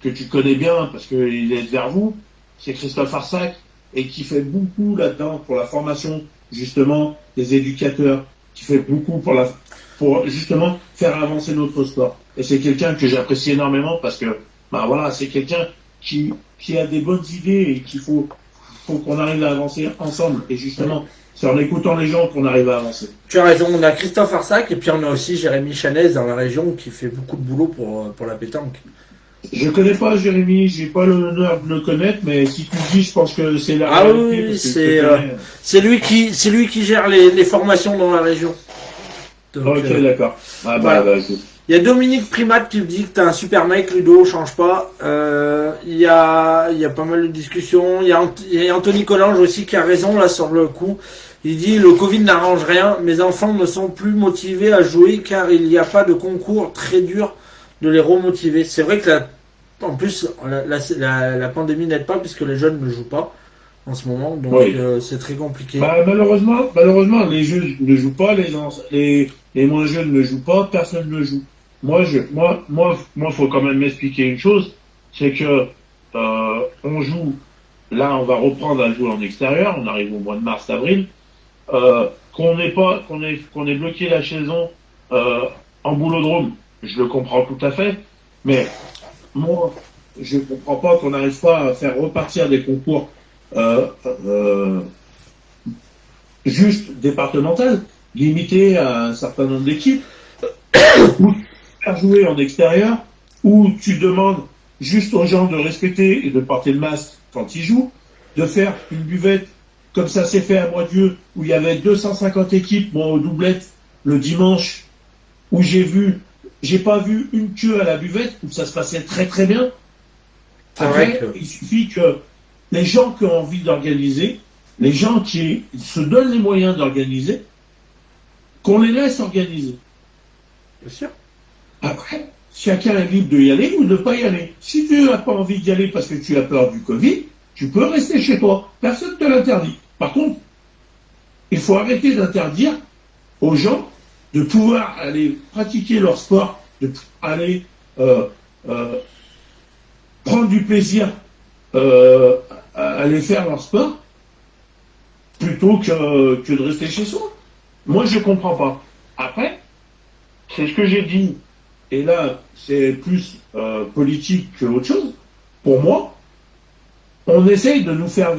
que tu connais bien, parce qu'il est vers vous, c'est Christophe Arsac, et qui fait beaucoup là-dedans pour la formation, justement, des éducateurs, qui fait beaucoup pour justement faire avancer notre sport. Et c'est quelqu'un que j'apprécie énormément parce que, bah voilà, c'est quelqu'un qui a des bonnes idées et faut qu'on arrive à avancer ensemble. Et Oui. justement, c'est en écoutant les gens qu'on arrive à avancer. Tu as raison, on a Christophe Arsac et puis on a aussi Jérémy Chanez dans la région qui fait beaucoup de boulot pour la pétanque. Je connais pas Jérémy, j'ai pas l'honneur de le connaître, mais si tu le dis, je pense que c'est la Ah oui, réalité oui, parce que je te connais. c'est lui qui gère les formations dans la région. Donc Ok, d'accord. Ah voilà. bah, écoute. Il y a Dominique Primat qui me dit que t'es un super mec, Ludo, change pas. Il y a pas mal de discussions. Il y a Anthony Collange aussi qui a raison là sur le coup. Il dit le Covid n'arrange rien. Mes enfants ne sont plus motivés à jouer car il n'y a pas de concours très dur de les remotiver. C'est vrai que en plus la pandémie n'aide pas puisque les jeunes ne jouent pas en ce moment, donc Oui. c'est très compliqué. Bah, malheureusement, les jeunes ne jouent pas, les moins jeunes ne jouent pas, personne ne joue. Faut quand même m'expliquer une chose, c'est que on joue. Là, on va reprendre à jouer en extérieur. On arrive au mois de mars, avril. Qu'on ait bloqué la saison en boulodrome, je le comprends tout à fait. Mais moi, je comprends pas qu'on n'arrive pas à faire repartir des concours euh, euh, juste départemental, limité à un certain nombre d'équipes, ou faire jouer en extérieur, où tu demandes juste aux gens de respecter et de porter le masque quand ils jouent, de faire une buvette comme ça s'est fait à Moitié, où il y avait 250 équipes, moi aux doublettes, le dimanche, où j'ai pas vu une queue à la buvette, où ça se passait très très bien. C'est vrai Après, que il suffit que les gens qui ont envie d'organiser, les gens qui se donnent les moyens d'organiser, qu'on les laisse organiser. bien sûr. Après, chacun est libre d'y aller ou de ne pas y aller. Si tu n'as pas envie d'y aller parce que tu as peur du Covid, tu peux rester chez toi. Personne ne te l'interdit. Par contre, il faut arrêter d'interdire aux gens de pouvoir aller pratiquer leur sport, aller euh, euh, prendre du plaisir à aller faire leur sport plutôt que de rester chez soi. Moi, je comprends pas. Après, c'est ce que j'ai dit, et là, c'est plus politique que autre chose. Pour moi, on essaye de nous faire,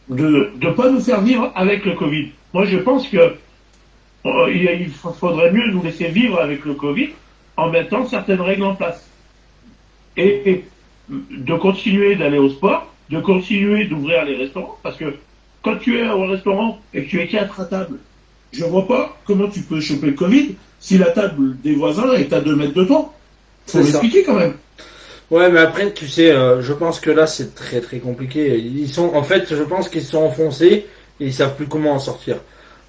de pas nous faire vivre avec le Covid. Moi, je pense que il faudrait mieux nous laisser vivre avec le Covid en mettant certaines règles en place. Et de continuer d'aller au sport, de continuer d'ouvrir les restaurants, parce que quand tu es au restaurant et que tu es 4 à table, je vois pas comment tu peux choper le Covid si la table des voisins est à 2 mètres de toi. Faut C'est ça. m'expliquer quand même. Ouais, mais après, tu sais, je pense que là, c'est très très compliqué. En fait, je pense qu'ils sont enfoncés et ils savent plus comment en sortir.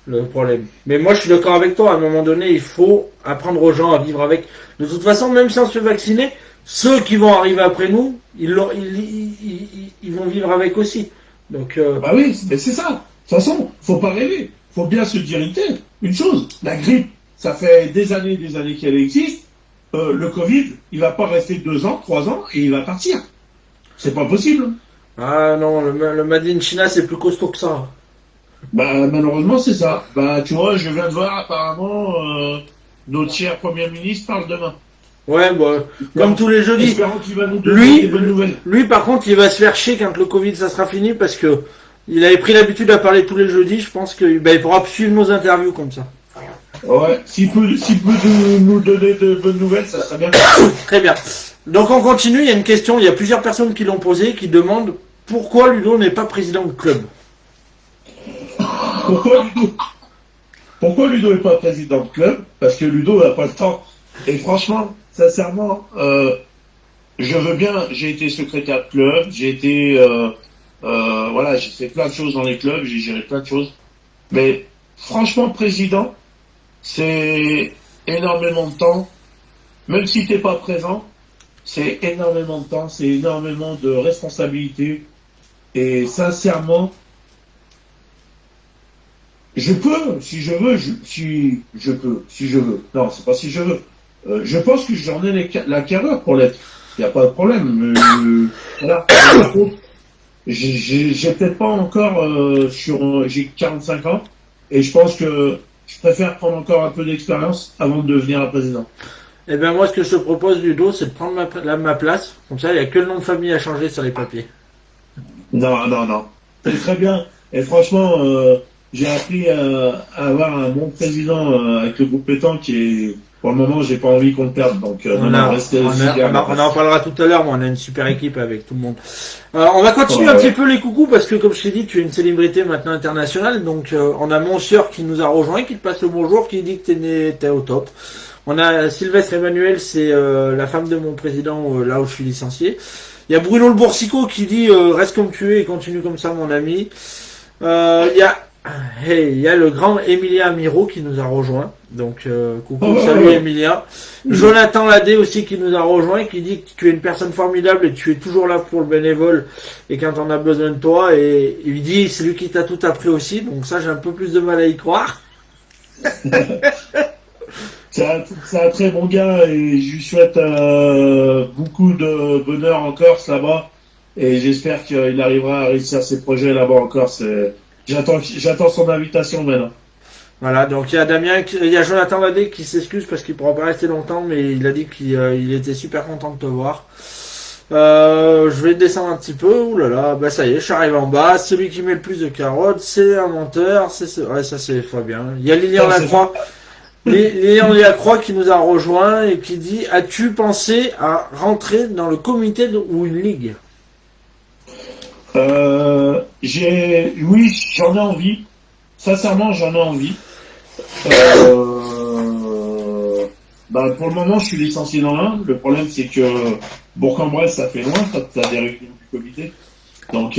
Le problème. Mais moi, je suis d'accord avec toi. À un moment donné, il faut apprendre aux gens à vivre avec. De toute façon, même si on se fait vacciner, ceux qui vont arriver après nous, ils vont vivre avec aussi. Donc, Bah oui, mais c'est ça. De toute façon, faut pas rêver. Faut bien se dire une chose. La grippe, ça fait des années qu'elle existe. Le Covid, il va pas rester 2 ans, 3 ans et il va partir. C'est pas possible. ah non, le Made in China, c'est plus costaud que ça. Bah, malheureusement, c'est ça. Bah, tu vois, je viens de voir, apparemment, notre cher Premier ministre parle demain. Ouais, bah, comme Espérons, tous les jeudis. espérons qu'il va nous donner des Lui, bonnes nouvelles. lui, par contre, il va se faire chier quand le Covid ça sera fini parce que il avait pris l'habitude à parler tous les jeudis. Je pense que bah, il pourra suivre nos interviews comme ça. Ouais, s'il peut nous donner de bonnes nouvelles, ça serait bien. Très bien. Donc on continue. Il y a une question. Il y a plusieurs personnes qui l'ont posée, qui demandent pourquoi Ludo n'est pas président de club. Pourquoi Ludo Pourquoi Ludo n'est pas président de club? Parce que Ludo n'a pas le temps. Et franchement, sincèrement, je veux bien. J'ai été secrétaire de club, j'ai été, voilà, j'ai fait plein de choses dans les clubs, j'ai géré plein de choses. Mais franchement, président, c'est énormément de temps. Même si t'es pas présent, c'est énormément de temps, c'est énormément de responsabilités. Et sincèrement, je peux, si je veux, si je peux, si je veux. Non, c'est pas si je veux. Je pense que j'en ai la carrure pour l'être. Il n'y a pas de problème. Voilà. Mais par contre, j'ai peut-être pas encore j'ai 45 ans et je pense que je préfère prendre encore un peu d'expérience avant de devenir un président. Eh bien moi, ce que je te propose, Ludo, c'est de prendre ma place. Comme ça, il n'y a que le nom de famille à changer sur les papiers. Non, non, non. C'est très bien. Et franchement, j'ai appris à avoir un bon président avec le groupe pétanque et pour le moment, j'ai pas envie qu'on le perde. Donc, non, non, restez fidèles. On en parlera tout à l'heure, mais on a une super équipe avec tout le monde. On va continuer Ouais, un petit ouais. peu les coucous parce que, comme je t'ai dit, tu es une célébrité maintenant internationale. Donc, on a Monsieur qui nous a rejoint, qui te passe le bonjour, qui dit que t'es au top. On a Sylvestre Emmanuel, c'est la femme de mon président, là où je suis licencié. Il y a Bruno le Boursico qui dit reste comme tu es et continue comme ça, mon ami. Il y a il y a le grand Emilien Amiro qui nous a rejoint. Donc coucou, salut Emilien. Jonathan Ladé aussi qui nous a rejoint et qui dit que tu es une personne formidable et tu es toujours là pour le bénévole et quand on a besoin de toi. Et il dit c'est lui qui t'a tout appris aussi. Donc ça j'ai un peu plus de mal à y croire. C'est un très bon gars et je lui souhaite beaucoup de bonheur en Corse là-bas et j'espère qu'il arrivera à réussir ses projets là-bas en Corse. J'attends son invitation maintenant. Voilà, donc il y a Damien, il y a Jonathan Ladé qui s'excuse parce qu'il pourra pas rester longtemps, mais il a dit qu'il était super content de te voir. Je vais descendre un petit peu. Ouh là là, bah ça y est, je suis arrivé en bas. Celui qui met le plus de carottes, c'est un menteur. Ouais, ça c'est Fabien. Il y a Lilian Lacroix. Lilian Lacroix qui nous a rejoint et qui dit as-tu pensé à rentrer dans le comité ou une ligue? Oui, j'en ai envie. Sincèrement, j'en ai envie. Bah, pour le moment, je suis licencié dans l'un. Le problème, c'est que Bourg-en-Bresse, ça fait loin, ça a des réunions du comité. Donc,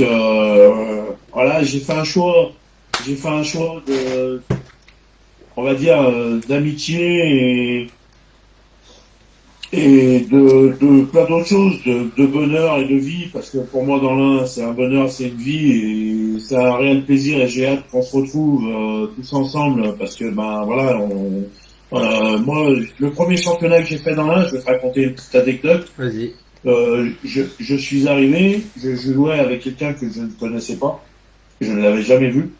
voilà, j'ai fait un choix. J'ai fait un choix de, on va dire, d'amitié et de plein d'autres choses, de bonheur et de vie, parce que pour moi, dans l'un, c'est un bonheur, c'est une vie, et c'est un réel plaisir, et j'ai hâte qu'on se retrouve tous ensemble, parce que, ben voilà, moi, le premier championnat que j'ai fait dans l'un, je vais te raconter une petite anecdote. Vas-y. Je suis arrivé, je jouais avec quelqu'un que je ne connaissais pas, que je ne l'avais jamais vu.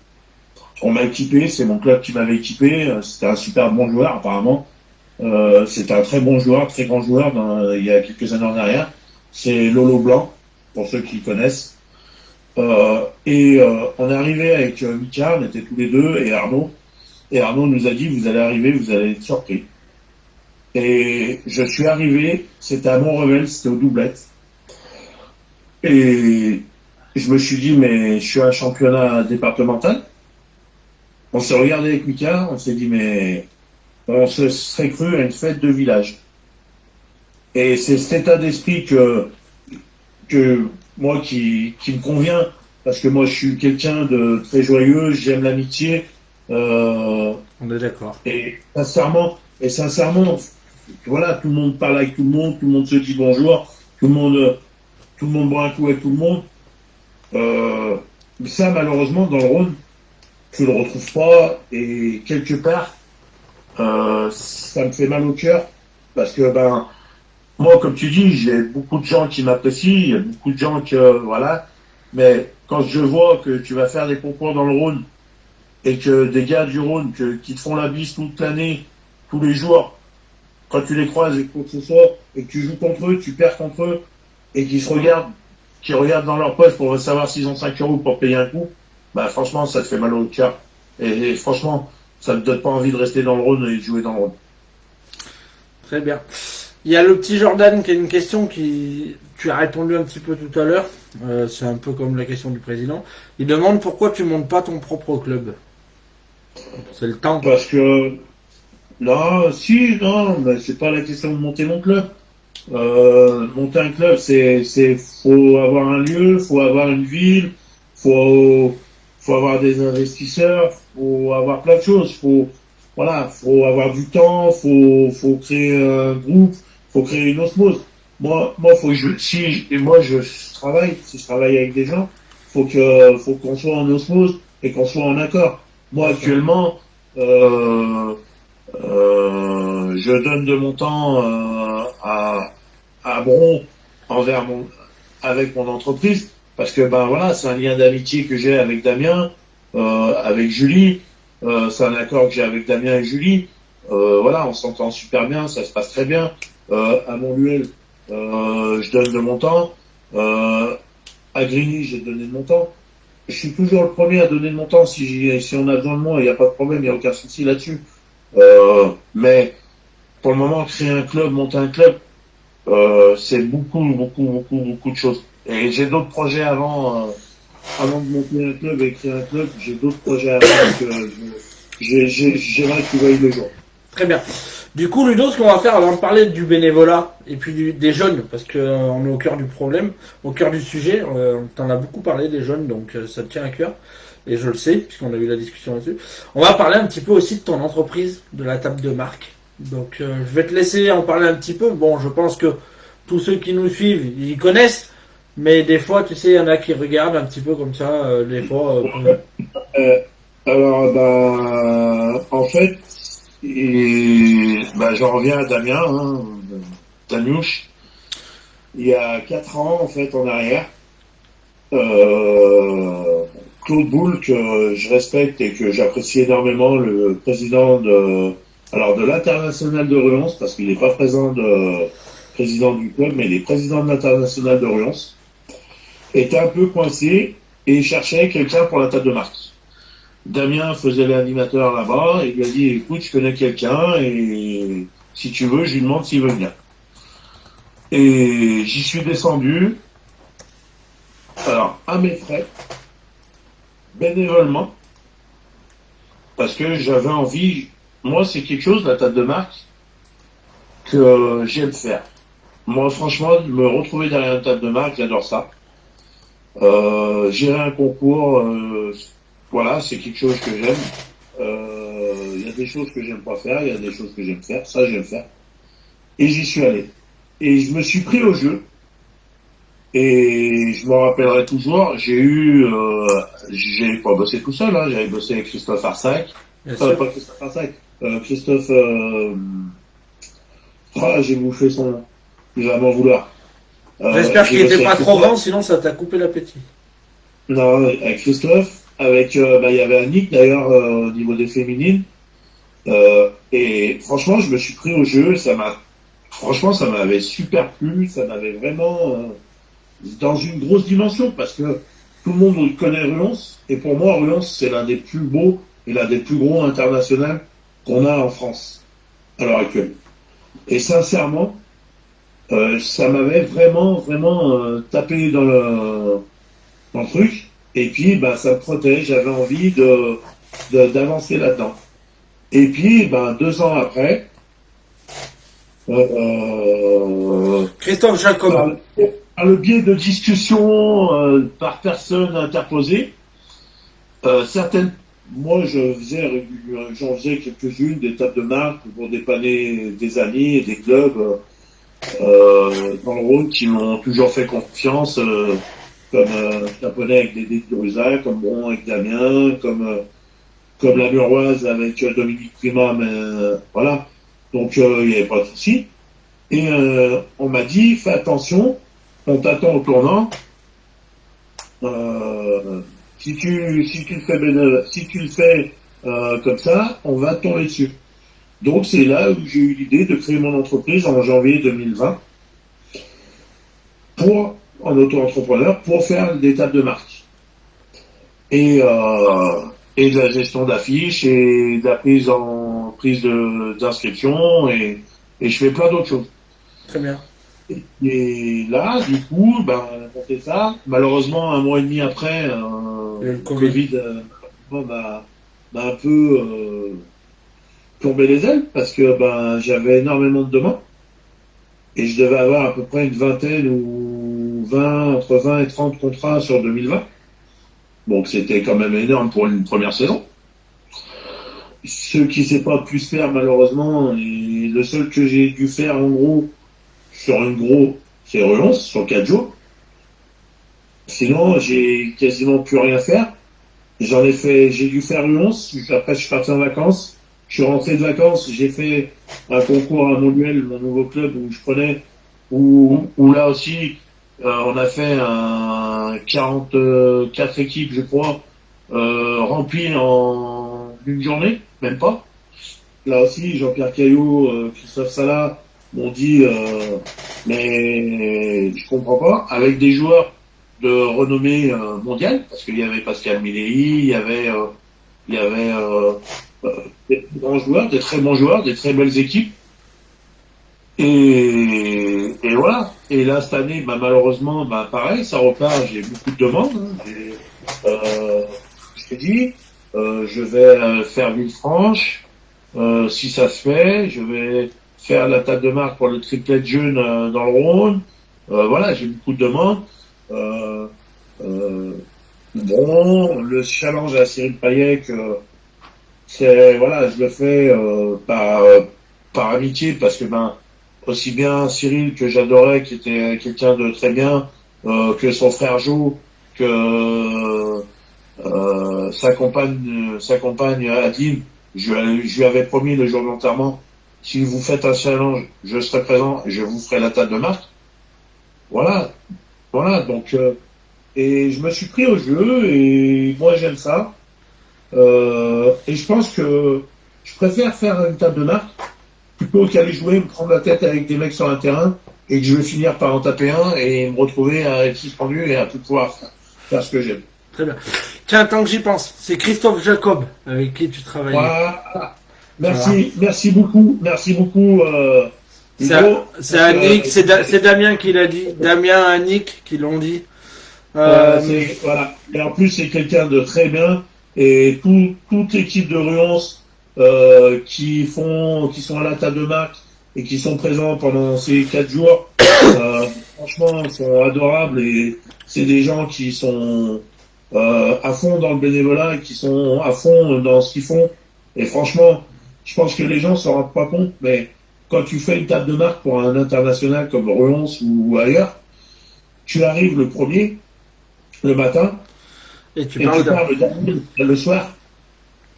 On m'a équipé, c'est mon club qui m'avait équipé, c'était un super bon joueur apparemment. C'était un très bon joueur, très grand joueur il y a quelques années en arrière. C'est Lolo Blanc, pour ceux qui connaissent. On est arrivé avec Mika, on était tous les deux, et Arnaud. Et Arnaud nous a dit, vous allez arriver, vous allez être surpris. Et je suis arrivé, c'était à Mont-Revel, c'était aux doublettes. Et je me suis dit, mais je suis à un championnat départemental. On s'est regardé avec Mika, on s'est dit, mais on se serait cru à une fête de village. Et c'est cet état d'esprit que moi qui me convient, parce que moi je suis quelqu'un de très joyeux, j'aime l'amitié, On est d'accord. et sincèrement, voilà, tout le monde parle avec tout le monde se dit bonjour, tout le monde boit un coup avec tout le monde. Euh, Ça, malheureusement, dans le Rhône, tu le retrouves pas, et quelque part, ça me fait mal au cœur, parce que ben moi, comme tu dis, j'ai beaucoup de gens qui m'apprécient, il y a beaucoup de gens que voilà, mais quand je vois que tu vas faire des concours dans le Rhône et que des gars du Rhône qui te font la bise toute l'année, tous les jours, quand tu les croises et quoi que ce soit, et que tu joues contre eux, tu perds contre eux, et qu'ils se regardent, qui regardent dans leur poche pour savoir s'ils ont 5 euros pour payer un coup, bah franchement, ça te fait mal au cœur. Et franchement, ça ne te donne pas envie de rester dans le Rhône et de jouer dans le Rhône. Très bien. Il y a le petit Jordan qui a une question qui tu as répondu un petit peu tout à l'heure. C'est un peu comme la question du président. Il demande pourquoi tu montes pas ton propre club. C'est le temps. Parce que là, si, non, mais c'est pas la question de monter mon club. Monter un club, faut avoir un lieu, faut avoir une ville, faut, faut avoir des investisseurs, faut avoir plein de choses, voilà, faut avoir du temps, faut créer un groupe, faut créer une osmose. Faut que je travaille, si je travaille avec des gens, faut qu'on soit en osmose et qu'on soit en accord. Moi, actuellement, je donne de mon temps à Bron envers avec mon entreprise parce que ben voilà, c'est un lien d'amitié que j'ai avec Damien, avec Julie, c'est un accord que j'ai avec Damien et Julie. Voilà, on s'entend super bien, ça se passe très bien. À Montluel, je donne de mon temps. À Grigny, j'ai donné de mon temps. Je suis toujours le premier à donner de mon temps si on a besoin de moi, il n'y a pas de problème, il n'y a aucun souci là-dessus. Mais pour le moment, créer un club, monter un club, c'est beaucoup de choses. Et j'ai d'autres projets avant de monter un club et créer un club, j'ai d'autres projets avant que j'aimerais qu'ils voient le jour. Très bien. Du coup, Ludo, ce qu'on va faire, on va parler du bénévolat et puis des jeunes, parce qu'on est au cœur du problème, au cœur du sujet. On t'en a beaucoup parlé des jeunes, donc ça te tient à cœur. Et je le sais, puisqu'on a eu la discussion là-dessus. On va parler un petit peu aussi de ton entreprise, de la table de marque. Donc je vais te laisser en parler un petit peu. Bon, je pense que tous ceux qui nous suivent, ils connaissent. Mais des fois, tu sais, il y en a qui regardent un petit peu comme ça, des fois. Euh, alors, en fait, j'en reviens à Damien, hein, Daniouche. Il y a 4 ans, en fait, en arrière, Claude Boulle, que je respecte et que j'apprécie énormément, le président de l'International de Ruance, parce qu'il n'est pas président du club, mais il est président de l'International de Ruance, était un peu coincé et cherchait quelqu'un pour la table de marque. Damien faisait l'animateur là-bas et il lui a dit écoute, je connais quelqu'un et si tu veux, je lui demande s'il veut venir. Et j'y suis descendu, alors à mes frais, bénévolement, parce que j'avais envie, moi c'est quelque chose, la table de marque, que j'aime faire. Moi franchement, me retrouver derrière une table de marque, j'adore ça. Gérer un concours, voilà, c'est quelque chose que j'aime. Il y a des choses que j'aime pas faire, il y a des choses que j'aime faire, ça j'aime faire. Et j'y suis allé. Et je me suis pris au jeu. Et je me rappellerai toujours, j'ai pas bossé tout seul, hein, j'avais bossé avec Christophe Arsac. Pas Christophe Arsac, Christophe, j'ai bouffé son nom. Il va m'en vouloir. J'espère qu'il n'était pas trop grand, sinon ça t'a coupé l'appétit. Non, avec Christophe, il y avait Annick d'ailleurs au niveau des féminines. Et franchement, je me suis pris au jeu, franchement, ça m'avait super plu, ça m'avait vraiment dans une grosse dimension parce que tout le monde connaît Ruance et pour moi, Ruance c'est l'un des plus beaux et l'un des plus gros internationaux qu'on a en France à l'heure actuelle. Et sincèrement, ça m'avait vraiment tapé dans le truc. Et puis, ça me trottait, j'avais envie d'avancer là-dedans. Et puis, 2 ans après, Christophe Jacob. Par le biais de discussions par personnes interposées, moi j'en faisais quelques-unes, des tables de marque pour dépanner des amis et des clubs dans le Rhône qui m'ont toujours fait confiance, comme Japonais avec Dédé Turuza, comme Bron avec Damien, comme la Muroise avec Dominique Prima, mais voilà. Donc il n'y avait pas de souci. Et on m'a dit, fais attention, on t'attend au tournant. si tu le fais comme ça, on va tomber dessus. Donc c'est là où j'ai eu l'idée de créer mon entreprise en janvier 2020 en auto-entrepreneur, pour faire des tables de marque. Et de la gestion d'affiches et de la prise d'inscription et je fais plein d'autres choses. Très bien. Et là, du coup, on fait ça. Malheureusement, un mois et demi après, Le le Covid. Covid m'a un peu plombé les ailes parce que j'avais énormément de demandes et je devais avoir à peu près une vingtaine ou entre 20 et 30 contrats sur 2020. Donc c'était quand même énorme pour une première saison. Ce qui s'est pas pu se faire malheureusement, et le seul que j'ai dû faire en gros, c'est relance sur 4 jours. Sinon, j'ai quasiment plus rien faire. J'ai dû faire Relance. Après, je suis parti en vacances. Je suis rentré de vacances. J'ai fait un concours à Montluel, mon nouveau club où je prenais, où là aussi, on a fait un 44 équipes, je crois, remplies en une journée, même pas. Là aussi, Jean-Pierre Caillot, Christophe Salah m'ont dit, mais je comprends pas, avec des joueurs de renommée mondiale, parce qu'il y avait Pascal Milei, il y avait des grands joueurs, des très bons joueurs, des très belles équipes. Et voilà. Et là, cette année, malheureusement, pareil, ça repart, j'ai beaucoup de demandes. Je t'ai dit, je vais faire Villefranche, si ça se fait, je vais faire la table de marque pour le triplet de jeunes dans le Rhône. Voilà, j'ai beaucoup de demandes. Bon, le challenge à Cyril Payek, voilà, je le fais par amitié parce que aussi bien Cyril que j'adorais, qui était quelqu'un de très bien, que son frère Jo, que sa compagne Adine, je lui avais promis le jour de l'enterrement, si vous faites un challenge, je serai présent et je vous ferai la table de marque. Voilà, voilà, donc et je me suis pris au jeu et moi j'aime ça. Et je pense que je préfère faire une table de marque plutôt qu'aller jouer, me prendre la tête avec des mecs sur un terrain et que je vais finir par en taper un et me retrouver à être suspendu et à tout pouvoir faire ce que j'aime. Très bien. Tiens, tant que j'y pense, c'est Christophe Jacob avec qui tu travaillais. Voilà. Merci beaucoup. C'est Annick, c'est Damien qui l'a dit. Damien, Annick qui l'ont dit. Voilà. Et en plus, c'est quelqu'un de très bien. Et toute l'équipe de Ruance qui sont à la table de marque et qui sont présents pendant ces 4 jours, franchement, sont adorables et c'est des gens qui sont à fond dans le bénévolat et qui sont à fond dans ce qu'ils font. Et franchement, je pense que les gens s'en rendent pas compte, mais quand tu fais une table de marque pour un international comme Relance ou ailleurs, tu arrives le premier, le matin, et tu tu parles pars le soir.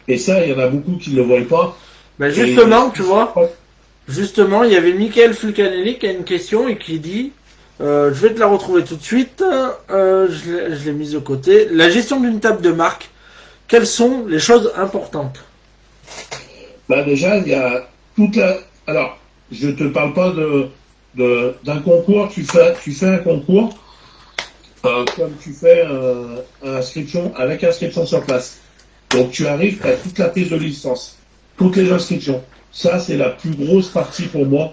Et ça, il y en a beaucoup qui ne le voient pas. Ben justement, tu vois, justement, il y avait Michael Fulcanelli qui a une question et qui dit, je vais te la retrouver tout de suite, je l'ai mise de côté. La gestion d'une table de marque, quelles sont les choses importantes? Déjà, il y a alors, je te parle pas d'un concours, tu fais un concours, comme tu fais inscription, avec inscription sur place. Donc tu arrives à toute la prise de licence, toutes les inscriptions. Ça, c'est la plus grosse partie pour moi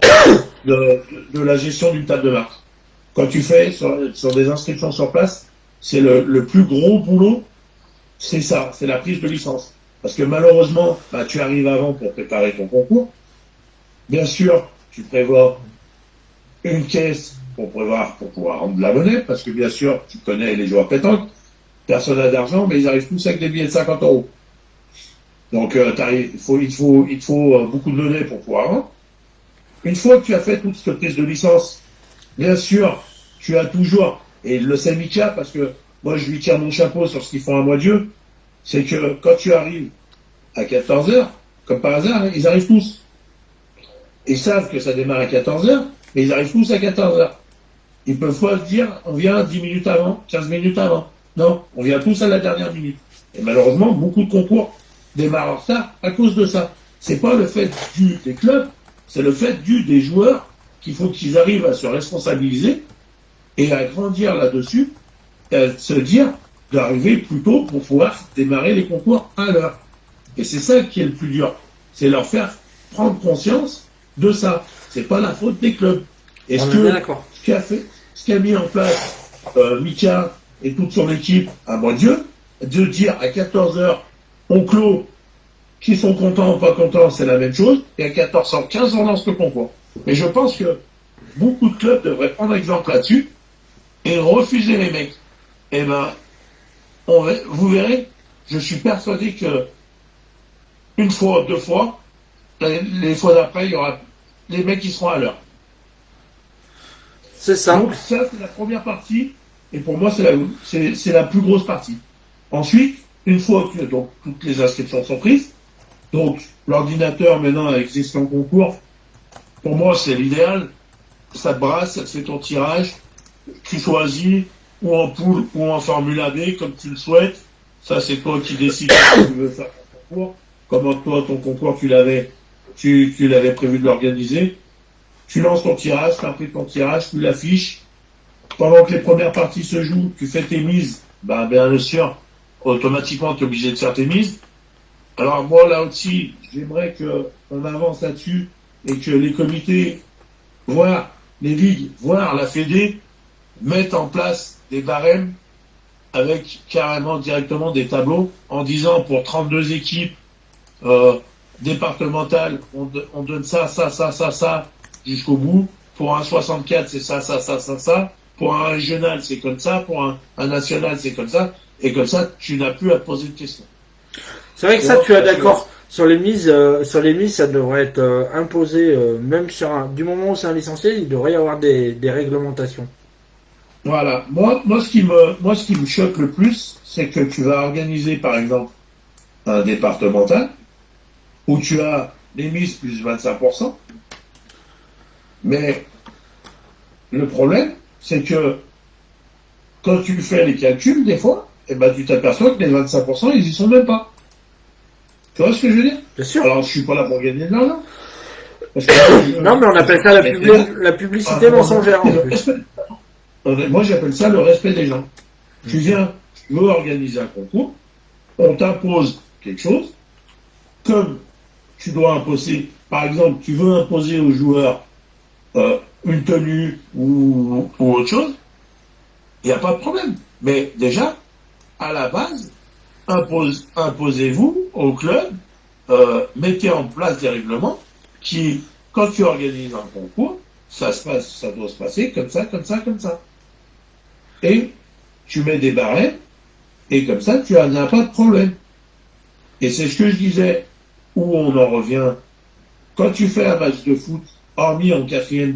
de la gestion d'une table de marque. Quand tu fais sur des inscriptions sur place, c'est le plus gros boulot, c'est ça, c'est la prise de licence. Parce que malheureusement, tu arrives avant pour préparer ton concours. Bien sûr, tu prévois une caisse pour pouvoir rendre de la monnaie, parce que bien sûr, tu connais les joueurs pétanques, personne n'a d'argent, mais ils arrivent tous avec des billets de 50 euros. Donc, il te faut beaucoup de monnaie pour pouvoir rendre. Une fois que tu as fait toute cette prise de licence, bien sûr, tu as toujours, et le sait Mika, parce que moi je lui tire mon chapeau sur ce qu'ils font à moi Dieu, c'est que quand tu arrives à 14 heures, comme par hasard, ils arrivent tous. Ils savent que ça démarre à 14 heures, mais ils arrivent tous à 14 heures. Ils peuvent pas se dire, on vient 10 minutes avant, 15 minutes avant. Non, on vient tous à la dernière minute. Et malheureusement, beaucoup de concours démarrent en retard à cause de ça. C'est pas le fait des clubs, c'est le fait des joueurs qu'il faut qu'ils arrivent à se responsabiliser et à grandir là-dessus, et à se dire d'arriver plus tôt pour pouvoir démarrer les concours à l'heure. Et c'est ça qui est le plus dur. C'est leur faire prendre conscience de ça. C'est pas la faute des clubs. Et On est bien d'accord. ce qu'a mis en place Mika et toute son équipe à mon Dieu, de dire à 14 heures, on clôt, qui sont contents ou pas contents, c'est la même chose, et à 14h15, on lance le concours. Mais je pense que beaucoup de clubs devraient prendre exemple là-dessus et refuser les mecs. Eh ben, vous verrez, je suis persuadé que une fois, deux fois, les fois d'après, il y aura les mecs qui seront à l'heure. C'est ça. Donc ça, c'est la première partie, et pour moi, c'est la plus grosse partie. Ensuite, une fois que donc, toutes les inscriptions sont prises, donc l'ordinateur maintenant existe en concours, pour moi, c'est l'idéal. Ça te brasse, ça te fait ton tirage, tu choisis ou en poule ou en formule AB, comme tu le souhaites. Ça, c'est toi qui décides si tu veux faire ton concours. Comment toi, ton concours, tu l'avais prévu de l'organiser. Tu lances ton tirage, tu imprimes ton tirage, tu l'affiches. Pendant que les premières parties se jouent, tu fais tes mises. Ben, bien sûr, automatiquement, tu es obligé de faire tes mises. Alors moi, là aussi, j'aimerais qu'on avance là-dessus et que les comités, voire les ligues, voire la Fédé, mettent en place des barèmes avec carrément directement des tableaux en disant pour 32 équipes départementales, on donne ça, ça, ça, ça, ça jusqu'au bout. Pour un 64, c'est ça, ça, ça, ça, ça. Pour un régional, c'est comme ça. Pour un national, c'est comme ça. Et comme ça, tu n'as plus à te poser de questions. C'est vrai que ça, tu es d'accord. Sur les mises, ça devrait être imposé, même du moment où c'est un licencié, il devrait y avoir des réglementations. Voilà. Moi, ce qui me choque le plus, c'est que tu vas organiser, par exemple, un départemental où tu as les mises plus 25%. Mais le problème, c'est que quand tu fais les calculs, des fois, eh ben, tu t'aperçois que les 25%, ils y sont même pas. Tu vois ce que je veux dire? Bien sûr. Alors, je suis pas là pour gagner de l'argent. Non, mais on appelle ça la publicité mensongère. En plus. Moi, j'appelle ça le respect des gens. Tu viens, tu veux organiser un concours, on t'impose quelque chose, comme tu dois imposer, par exemple, tu veux imposer aux joueurs une tenue ou autre chose, il n'y a pas de problème. Mais déjà, à la base, imposez-vous au club, mettez en place des règlements qui, quand tu organises un concours, ça doit se passer comme ça, comme ça, comme ça. Et tu mets des barèmes, et comme ça, tu n'as pas de problème. Et c'est ce que je disais, où on en revient. Quand tu fais un match de foot, hormis en quatrième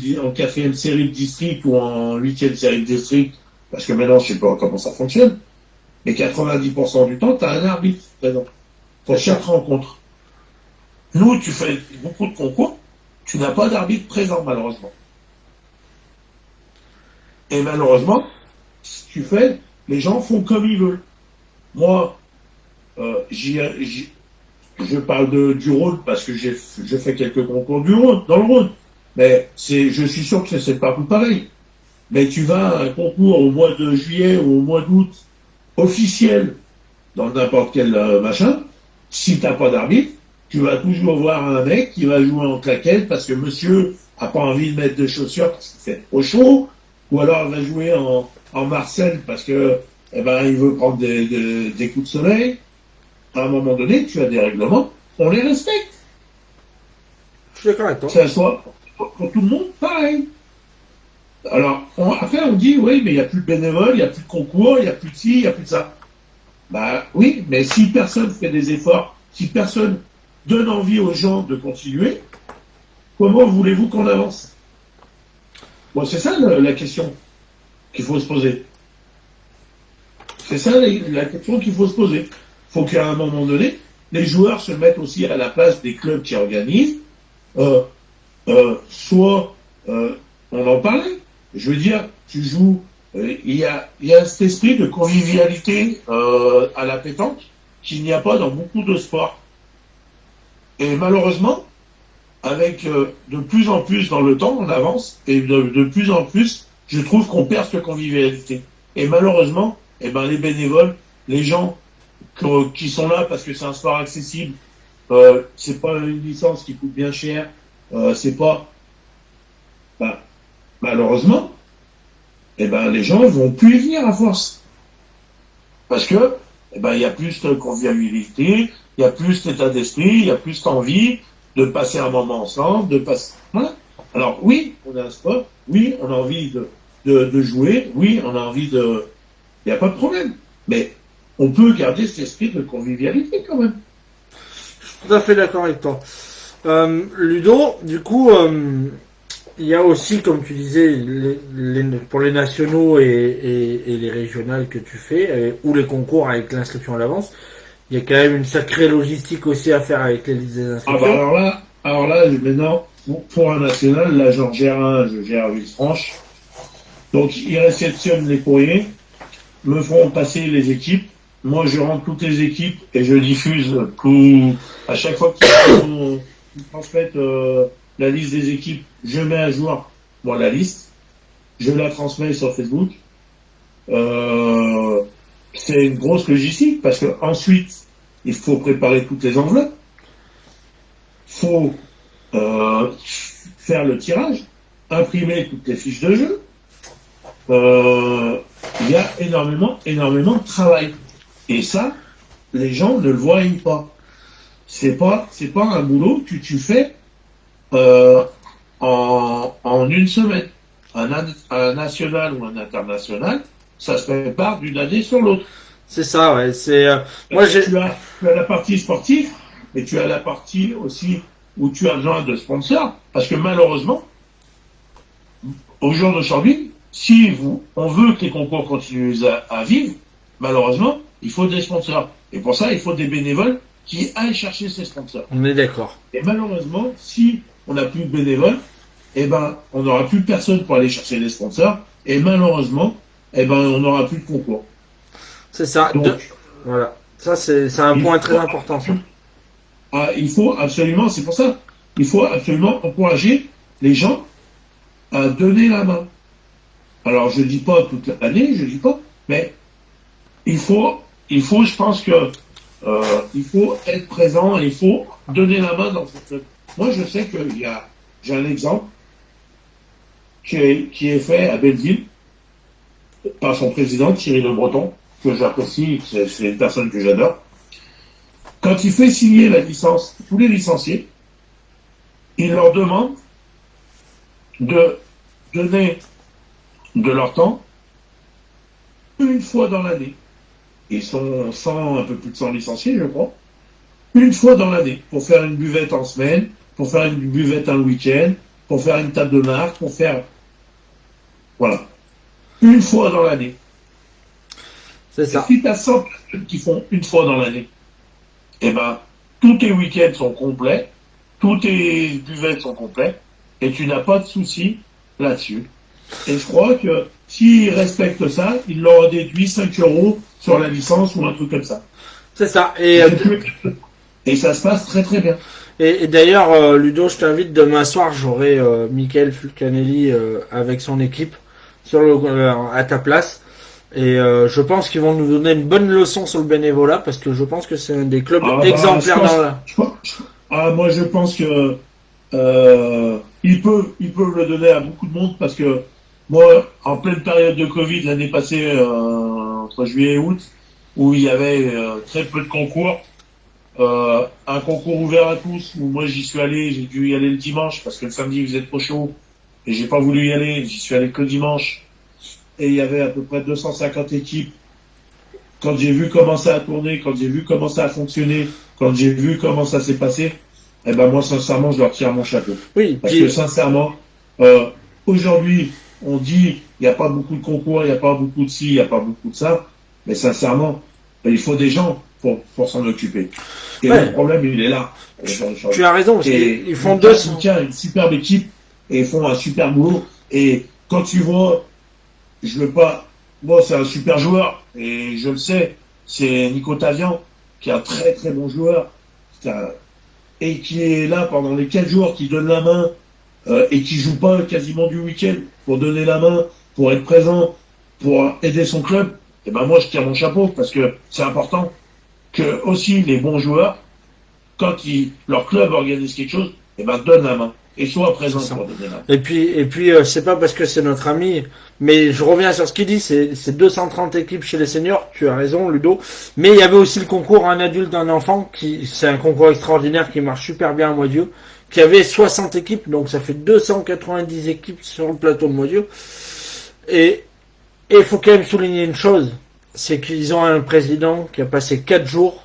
série de district ou en huitième série de district, parce que maintenant, je sais pas comment ça fonctionne, mais 90% du temps, tu as un arbitre présent pour chaque rencontre. Nous, tu fais beaucoup de concours, tu n'as pas d'arbitre présent, malheureusement. Et malheureusement, si tu fais, les gens font comme ils veulent. Moi, je parle du Rhône parce que je fais quelques concours dans le Rhône. Mais je suis sûr que c'est pas tout pareil. Mais tu vas à un concours au mois de juillet ou au mois d'août, officiel, dans n'importe quel machin, si t'as pas d'arbitre, tu vas toujours voir un mec qui va jouer en claquette parce que monsieur a pas envie de mettre de chaussures parce qu'il fait trop chaud, ou alors il va jouer en Marseille parce que il veut prendre des coups de soleil. À un moment donné, tu as des règlements, on les respecte. Je suis d'accord avec toi. Que ça soit pour tout le monde, pareil. Alors, après, on dit, oui, mais il n'y a plus de bénévoles, il n'y a plus de concours, il n'y a plus de ci, il n'y a plus de ça. Bah oui, mais si personne fait des efforts, si personne donne envie aux gens de continuer, comment voulez-vous qu'on avance? Bon, c'est ça la question qu'il faut se poser. C'est ça la question qu'il faut se poser. Il faut qu'à un moment donné, les joueurs se mettent aussi à la place des clubs qui organisent. On en parlait. Je veux dire, tu joues Il y a cet esprit de convivialité à la pétanque qu'il n'y a pas dans beaucoup de sports. Et malheureusement, avec de plus en plus dans le temps, on avance, et de plus en plus, je trouve qu'on perd cette convivialité. Et malheureusement, eh ben, les bénévoles, les gens qui sont là parce que c'est un sport accessible, c'est pas une licence qui coûte bien cher, c'est pas... Ben, malheureusement, eh ben, les gens vont plus y venir à force. Parce que, eh ben, il y a plus de convivialité, il y a plus d'état d'esprit, il y a plus d'envie de passer un moment ensemble, de passer, voilà. Alors, oui, on a un sport, oui, on a envie de jouer, oui, on a envie de, il n'y a pas de problème. Mais, on peut garder cet esprit de convivialité quand même. Tout à fait d'accord avec toi. Ludo, du coup, il y a aussi, comme tu disais, pour les nationaux et les régionales que tu fais, ou les concours avec l'inscription à l'avance, il y a quand même une sacrée logistique aussi à faire avec les listes des Ah bah inscriptions. alors là, maintenant, pour un national, là j'en gère un, je gère Villefranche. Donc ils réceptionnent les courriers, me font passer les équipes. Moi je rentre toutes les équipes et je diffuse tout. À chaque fois qu'ils transmettent la liste des équipes, je mets à jour moi la liste, je la transmets sur Facebook. Euh, c'est une grosse logistique parce que ensuite il faut préparer toutes les enveloppes, faut faire le tirage, imprimer toutes les fiches de jeu. Il y a énormément de travail. Et ça, les gens ne le voient pas. C'est pas un boulot que tu fais en une semaine. Un national ou un international, ça se prépare d'une année sur l'autre. C'est ça, ouais. Moi, Parce que tu as la partie sportive, mais tu as la partie aussi où tu as besoin de sponsors. Parce que malheureusement, au jour d'aujourd'hui, si on veut que les concours continuent à vivre, malheureusement, il faut des sponsors. Et pour ça, il faut des bénévoles qui aillent chercher ces sponsors. on est d'accord. Et malheureusement, si on n'a plus de bénévoles, eh ben, on n'aura plus personne pour aller chercher les sponsors. Et malheureusement, eh ben, on n'aura plus de concours. C'est ça. Donc, Voilà. Ça, c'est un point très important, ça. il faut absolument, c'est pour ça, il faut absolument encourager les gens à donner la main. Alors, je dis pas toute l'année, je dis pas, mais je pense que il faut être présent et il faut donner la main dans cette. Moi, je sais j'ai un exemple qui est fait à Belleville par son président, Thierry Le Breton, que j'apprécie, c'est une personne que j'adore. Quand il fait signer la licence, tous les licenciés, il leur demande de donner de leur temps une fois dans l'année. Ils sont 100, un peu plus de 100 licenciés, je crois. Une fois dans l'année, pour faire une buvette en semaine, pour faire une buvette un week-end, pour faire une table de marque, pour faire... Voilà. Une fois dans l'année. C'est ça. Et si tu as 100 personnes qui font une fois dans l'année, eh ben, tous tes week-ends sont complets, tous tes buvettes sont complets, et tu n'as pas de souci là-dessus. Et je crois que s'ils respectent ça, ils leur déduit 5 € sur la licence ou un truc comme ça. C'est ça. Et ça se passe très très bien. Et d'ailleurs, Ludo, je t'invite demain soir, j'aurai Michael Fulcanelli avec son équipe à ta place. Et je pense qu'ils vont nous donner une bonne leçon sur le bénévolat parce que je pense que c'est un des clubs exemplaires dans la... Moi, je pense que ils peuvent le donner à beaucoup de monde parce que moi, en pleine période de Covid l'année passée, entre juillet et août, où il y avait très peu de concours, un concours ouvert à tous où moi j'y suis allé, j'ai dû y aller le dimanche parce que le samedi il faisait trop chaud et j'ai pas voulu y aller, j'y suis allé que le dimanche et il y avait à peu près 250 équipes. Quand j'ai vu comment ça a tourné, quand j'ai vu comment ça a fonctionné, quand j'ai vu comment ça s'est passé, eh ben moi sincèrement je leur tire mon chapeau. Oui, Parce que sincèrement, aujourd'hui on dit il n'y a pas beaucoup de concours, il n'y a pas beaucoup de ci, il n'y a pas beaucoup de ça, mais sincèrement, il faut des gens pour s'en occuper. Et le problème, il est là. Tu as raison, parce qu'ils font deux. Ils tiennent une superbe équipe et ils font un super boulot. Et quand tu vois je veux pas. Bon, c'est un super joueur et je le sais. C'est Nico Tavian qui est un très très bon joueur et qui est là pendant les 4 jours, qui donne la main et qui joue pas quasiment du week-end pour donner la main, pour être présent, pour aider son club. Et ben moi je tire mon chapeau parce que c'est important que aussi les bons joueurs, quand leur club organise quelque chose, et ben donnent la main et soient présents pour donner la main. Et puis, c'est pas parce que c'est notre ami, mais je reviens sur ce qu'il dit, c'est 230 équipes chez les seniors, tu as raison, Ludo, mais il y avait aussi le concours un adulte, un enfant, c'est un concours extraordinaire qui marche super bien à Moisieux, qui avait 60 équipes, donc ça fait 290 équipes sur le plateau de Moisieux, et il faut quand même souligner une chose, c'est qu'ils ont un président qui a passé 4 jours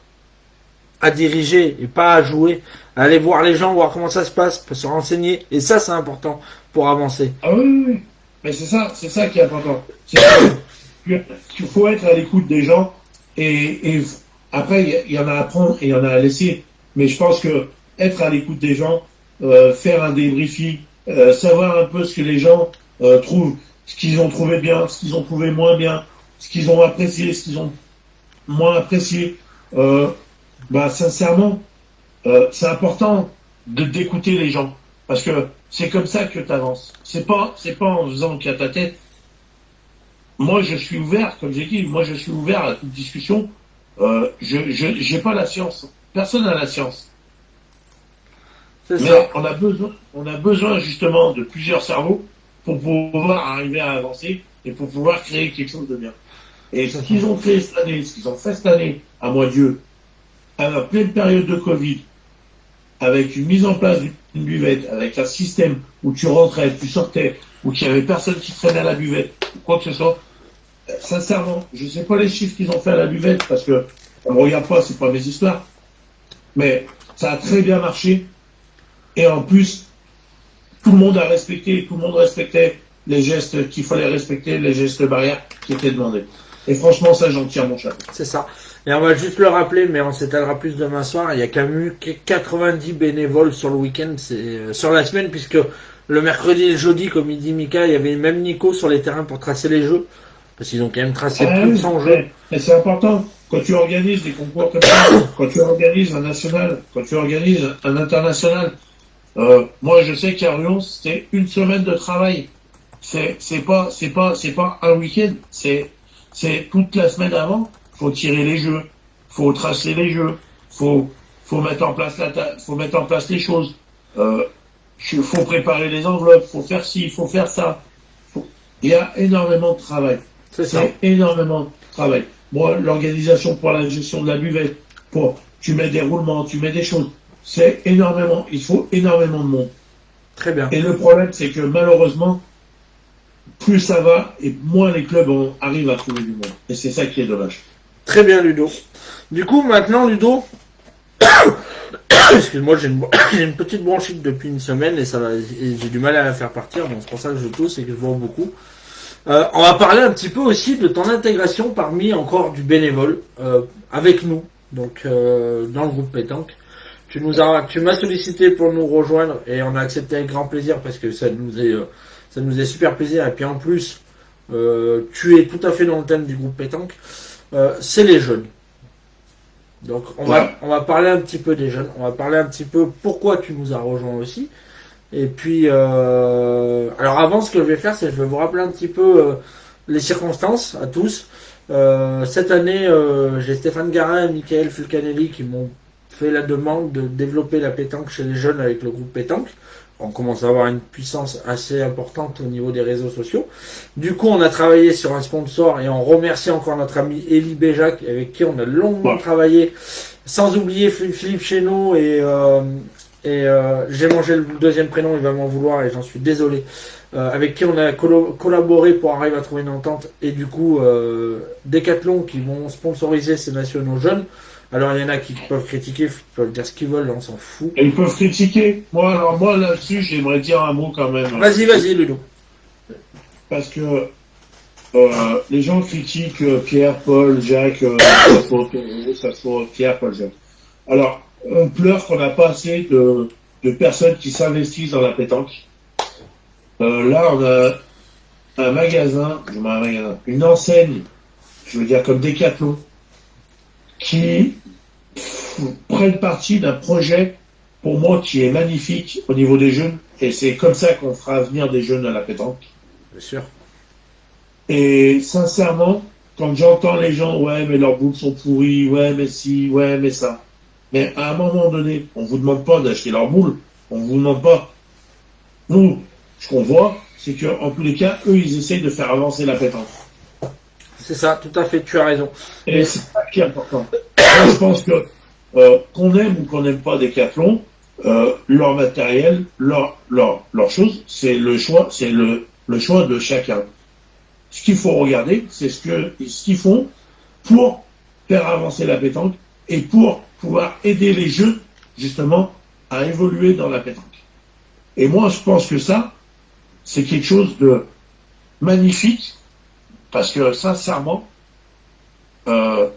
à diriger et pas à jouer, à aller voir les gens, voir comment ça se passe, pour se renseigner. Et ça, c'est important pour avancer. Ah oui, oui, oui. Mais c'est ça qui est important. Il faut être à l'écoute des gens et après, il y en a à prendre et il y en a à laisser. Mais je pense que être à l'écoute des gens, faire un débriefing, savoir un peu ce que les gens trouvent, ce qu'ils ont trouvé bien, ce qu'ils ont trouvé moins bien, ce qu'ils ont apprécié, ce qu'ils ont moins apprécié. Bah, sincèrement, c'est important d'écouter les gens. Parce que c'est comme ça que tu avances. C'est pas en faisant qu'à ta tête. Moi, je suis ouvert, comme j'ai dit, moi, je suis ouvert à toute discussion. J'ai pas la science. Personne n'a la science. C'est Mais ça. on a besoin justement de plusieurs cerveaux pour pouvoir arriver à avancer et pour pouvoir créer quelque chose de bien. Et ce qu'ils ont créé cette année, ce qu'ils ont fait cette année, à Moisieux, à la pleine période de Covid, avec une mise en place d'une buvette, avec un système où tu rentrais, tu sortais, où il n'y avait personne qui traînait à la buvette, ou quoi que ce soit, sincèrement, je ne sais pas les chiffres qu'ils ont fait à la buvette, parce que ça ne me regarde pas, c'est pas mes histoires, mais ça a très bien marché, et en plus, tout le monde a respecté, tout le monde respectait les gestes qu'il fallait respecter, les gestes barrières qui étaient demandés. Et franchement, ça, j'en tire mon chapeau. C'est ça. Et on va juste le rappeler, mais on s'étalera plus demain soir. Il y a quand même eu 90 bénévoles sur le week-end, sur la semaine, puisque le mercredi et le jeudi, comme il dit Mika, il y avait même Nico sur les terrains pour tracer les jeux. Parce qu'ils ont quand même tracé plus de 100 jeux. Et c'est important. Quand tu organises des concours comme ça, quand tu organises un national, quand tu organises un international, moi, je sais qu'à Rion, c'était une semaine de travail. C'est pas un week-end. C'est toute la semaine avant. Faut tirer les jeux. Faut tracer les jeux. Faut mettre en place faut mettre en place les choses. Faut préparer les enveloppes. Faut faire ci, faut faire ça. Il y a énormément de travail. C'est énormément de travail. Moi, l'organisation pour la gestion de la buvette, tu mets des roulements, tu mets des choses. C'est énormément, il faut énormément de monde. Très bien. Et le problème, c'est que malheureusement, plus ça va et moins les clubs arrivent à trouver du monde. Et c'est ça qui est dommage. Très bien, Ludo. Du coup, maintenant, Ludo, excuse-moi, j'ai une petite bronchite depuis une semaine et j'ai du mal à la faire partir, donc c'est pour ça que je tousse et que je bois beaucoup. On va parler un petit peu aussi de ton intégration parmi encore du bénévole avec nous, donc dans le groupe pétanque. Tu m'as sollicité pour nous rejoindre et on a accepté avec grand plaisir parce que ça nous est super plaisir. Et puis en plus, tu es tout à fait dans le thème du groupe pétanque. C'est les jeunes. Donc on va parler un petit peu des jeunes. On va parler un petit peu pourquoi tu nous as rejoints aussi. Et puis, alors avant, ce que je vais faire, c'est que je vais vous rappeler un petit peu les circonstances à tous. Cette année, j'ai Stéphane Garin et Michael Fulcanelli qui m'ont fait la demande de développer la pétanque chez les jeunes avec le groupe pétanque. On commence à avoir une puissance assez importante au niveau des réseaux sociaux. Du coup, on a travaillé sur un sponsor et on remercie encore notre ami Élie Béjac avec qui on a longuement travaillé. Sans oublier Philippe Chéneau et j'ai mangé le deuxième prénom, il va m'en vouloir et j'en suis désolé. Avec qui on a collaboré pour arriver à trouver une entente et du coup Decathlon qui vont sponsoriser ces nationaux jeunes. Alors il y en a qui peuvent critiquer, qui peuvent dire ce qu'ils veulent, on s'en fout. Et ils peuvent critiquer. Moi là-dessus, j'aimerais dire un mot quand même. Vas-y Ludo. Parce que les gens critiquent Pierre, Paul, Jacques, ça soit Pierre, Paul, Jacques. Alors, on pleure qu'on n'a pas assez de personnes qui s'investissent dans la pétanque. Là, un magasin, une enseigne, je veux dire comme Decathlon, qui prennent partie d'un projet, pour moi, qui est magnifique au niveau des jeunes. Et c'est comme ça qu'on fera venir des jeunes à la pétanque. Bien sûr. Et sincèrement, quand j'entends les gens, ouais, mais leurs boules sont pourries, ouais, mais si, ouais, mais ça. Mais à un moment donné, on vous demande pas d'acheter leurs boules. On vous demande pas. Nous, ce qu'on voit, c'est qu'en tous les cas, eux, ils essayent de faire avancer la pétanque. C'est ça, tout à fait, tu as raison. Et c'est ça qui est important. Moi, je pense que qu'on aime ou qu'on n'aime pas Decathlon, leur matériel, leur chose, c'est le choix, c'est le choix de chacun. Ce qu'il faut regarder, c'est ce qu'ils font pour faire avancer la pétanque et pour pouvoir aider les jeunes, justement, à évoluer dans la pétanque. Et moi, je pense que ça, c'est quelque chose de magnifique, parce que, sincèrement, il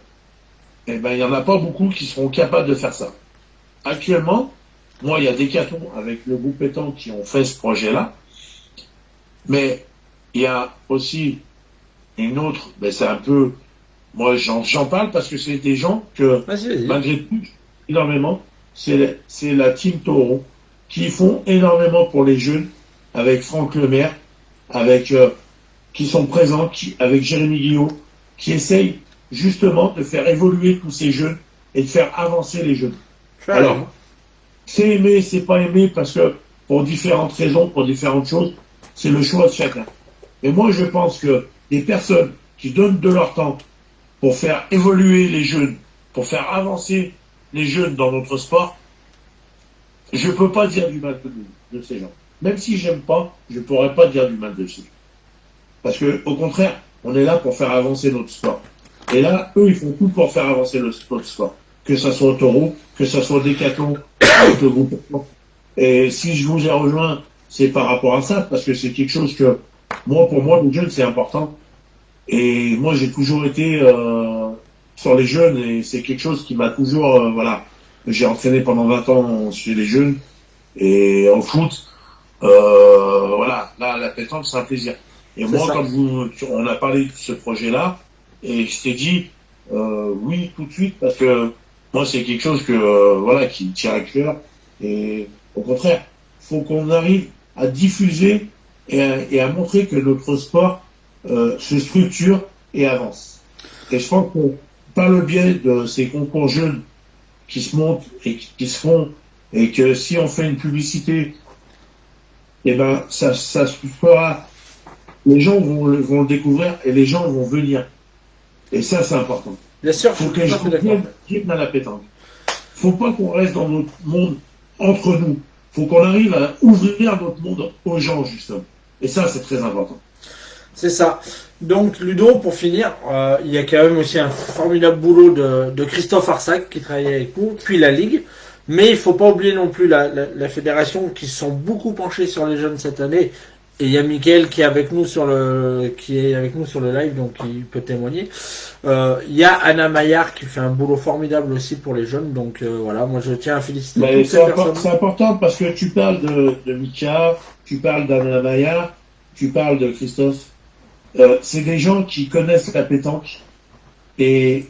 n'y en a pas beaucoup qui seront capables de faire ça. Actuellement, moi, il y a Decathlon avec le groupe pétanque qui ont fait ce projet-là, mais il y a aussi une autre, mais c'est un peu, moi j'en parle parce que c'est des gens que, Vas-y. malgré tout, énormément, c'est la Team Taureau, qui font énormément pour les jeunes, avec Franck Lemaire, avec, qui sont présents, avec Jérémy Guillot, qui essayent justement de faire évoluer tous ces jeunes et de faire avancer les jeunes. Alors, c'est aimé, c'est pas aimé, parce que pour différentes raisons, pour différentes choses, c'est le choix de chacun. Et moi, je pense que des personnes qui donnent de leur temps pour faire évoluer les jeunes, pour faire avancer les jeunes dans notre sport, je peux pas dire du mal de ces gens. Même si j'aime pas, je pourrais pas dire du mal de ces gens. Parce que, au contraire, on est là pour faire avancer notre sport. Et là, eux, ils font tout pour faire avancer notre sport. Que ça soit au Taureau, que ça soit Decathlon, avec le groupe. Et si je vous ai rejoint, c'est par rapport à ça, parce que c'est quelque chose que, moi, pour moi, les jeunes, c'est important. Et moi, j'ai toujours été sur les jeunes, et c'est quelque chose qui m'a toujours, voilà. J'ai entraîné pendant 20 ans chez les jeunes, et en foot, voilà. Là, la pétanque, c'est un plaisir. Et moi, comme on a parlé de ce projet-là, et je t'ai dit, oui, tout de suite, parce que moi, c'est quelque chose que, voilà, qui me tient à cœur. Et au contraire, faut qu'on arrive à diffuser et à montrer que notre sport se structure et avance. Et je pense que par le biais de ces concours jeunes qui se montent et qui se font, et que si on fait une publicité, eh ben ça se fera. Les gens vont le découvrir et les gens vont venir. Et ça, c'est important. Bien sûr, faut que les gens viennent à la pétanque. Faut pas qu'on reste dans notre monde entre nous. Faut qu'on arrive à ouvrir notre monde aux gens, justement. Et ça, c'est très important. C'est ça. Donc, Ludo, pour finir, il y a quand même aussi un formidable boulot de Christophe Arsac qui travaille avec nous, puis la Ligue. Mais il faut pas oublier non plus la fédération qui se sont beaucoup penchés sur les jeunes cette année. Et il y a Mickaël qui est avec nous sur le live, donc il peut témoigner. Il y a Anna Maillard qui fait un boulot formidable aussi pour les jeunes. Donc voilà, moi je tiens à féliciter toutes ces personnes. C'est important parce que tu parles de Mika, tu parles d'Anna Maillard, tu parles de Christophe. C'est des gens qui connaissent la pétanque et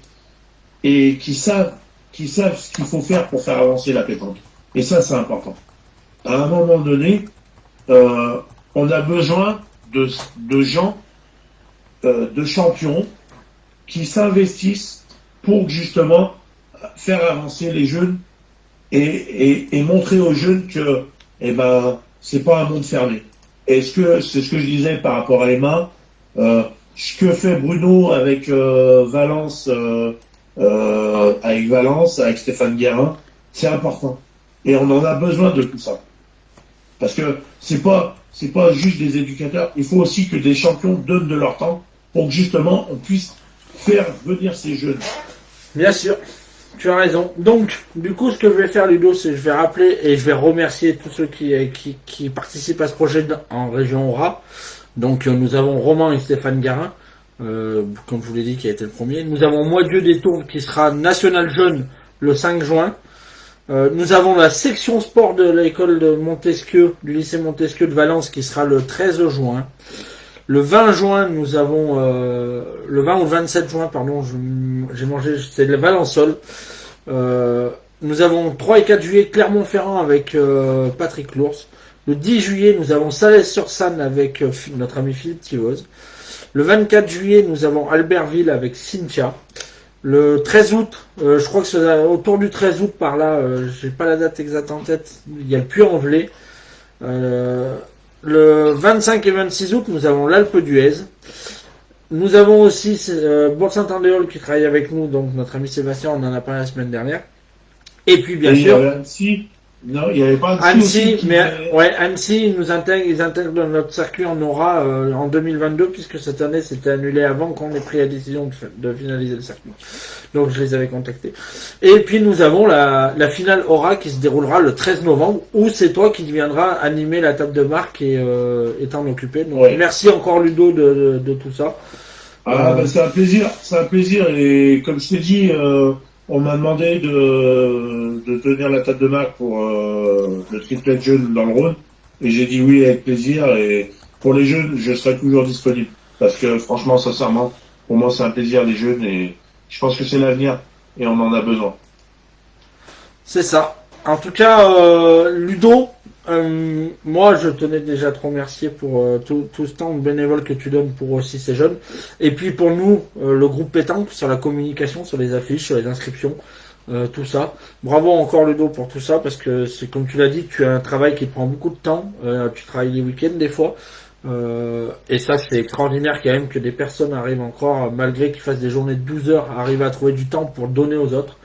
qui savent ce qu'il faut faire pour faire avancer la pétanque. Et ça, c'est important. À un moment donné, on a besoin de gens, de champions qui s'investissent pour justement faire avancer les jeunes et montrer aux jeunes que, eh ben, c'est pas un monde fermé. Et c'est ce que je disais par rapport à Emma, ce que fait Bruno avec Valence, avec Stéphane Guérin, c'est important. Et on en a besoin de tout ça. Parce que c'est pas juste des éducateurs, il faut aussi que des champions donnent de leur temps pour que justement on puisse faire venir ces jeunes. Bien sûr, tu as raison. Donc, du coup, ce que je vais faire, Ludo, c'est que je vais rappeler et je vais remercier tous ceux qui participent à ce projet en région Aura. Donc, nous avons Romain et Stéphane Garin, comme je vous l'ai dit, qui a été le premier. Nous avons Moitié des Tours qui sera national jeune le 5 juin. Nous avons la section sport de l'école de Montesquieu, du lycée Montesquieu de Valence, qui sera le 13 juin. Le 20 juin, nous avons le 20 ou le 27 juin, pardon, j'ai mangé, c'était le Valençol. Nous avons 3 et 4 juillet Clermont-Ferrand avec Patrick Lours. Le 10 juillet, nous avons Salles-sur-Sanne avec notre ami Philippe Tivoz. Le 24 juillet, nous avons Albertville avec Cynthia. Le 13 août, je crois que c'est autour du 13 août par là, j'ai pas la date exacte en tête, il y a le Puy-en-Velay. Le 25 et 26 août, nous avons l'Alpe d'Huez. Nous avons aussi Bourg-Saint-Andéol qui travaille avec nous, donc notre ami Sébastien, on en a parlé la semaine dernière. Et puis bien sûr, Annecy. Non, il n'y avait pas Annecy, Annecy, ils intègrent dans notre circuit en aura en 2022, puisque cette année c'était annulé avant qu'on ait pris la décision de finaliser le circuit. Donc je les avais contactés. Et puis nous avons la finale aura qui se déroulera le 13 novembre, où c'est toi qui viendras animer la table de marque et t'en occuper. Donc merci encore Ludo de tout ça. C'est un plaisir, et comme je t'ai dit, on m'a demandé de tenir la table de marque pour le triplet jeune dans le Rhône, et j'ai dit oui avec plaisir, et pour les jeunes, je serai toujours disponible, parce que franchement, sincèrement, pour moi c'est un plaisir les jeunes, et je pense que c'est l'avenir, et on en a besoin. C'est ça. En tout cas, Ludo, moi je tenais déjà à te remercier pour tout ce temps bénévole que tu donnes pour aussi ces jeunes. Et puis pour nous, le groupe Pétanque, sur la communication, sur les affiches, sur les inscriptions, tout ça. Bravo encore Ludo pour tout ça, parce que c'est comme tu l'as dit, tu as un travail qui prend beaucoup de temps. Tu travailles les week-ends des fois. Et ça c'est extraordinaire quand même que des personnes arrivent encore, malgré qu'ils fassent des journées de 12 heures, arrivent à trouver du temps pour donner aux autres.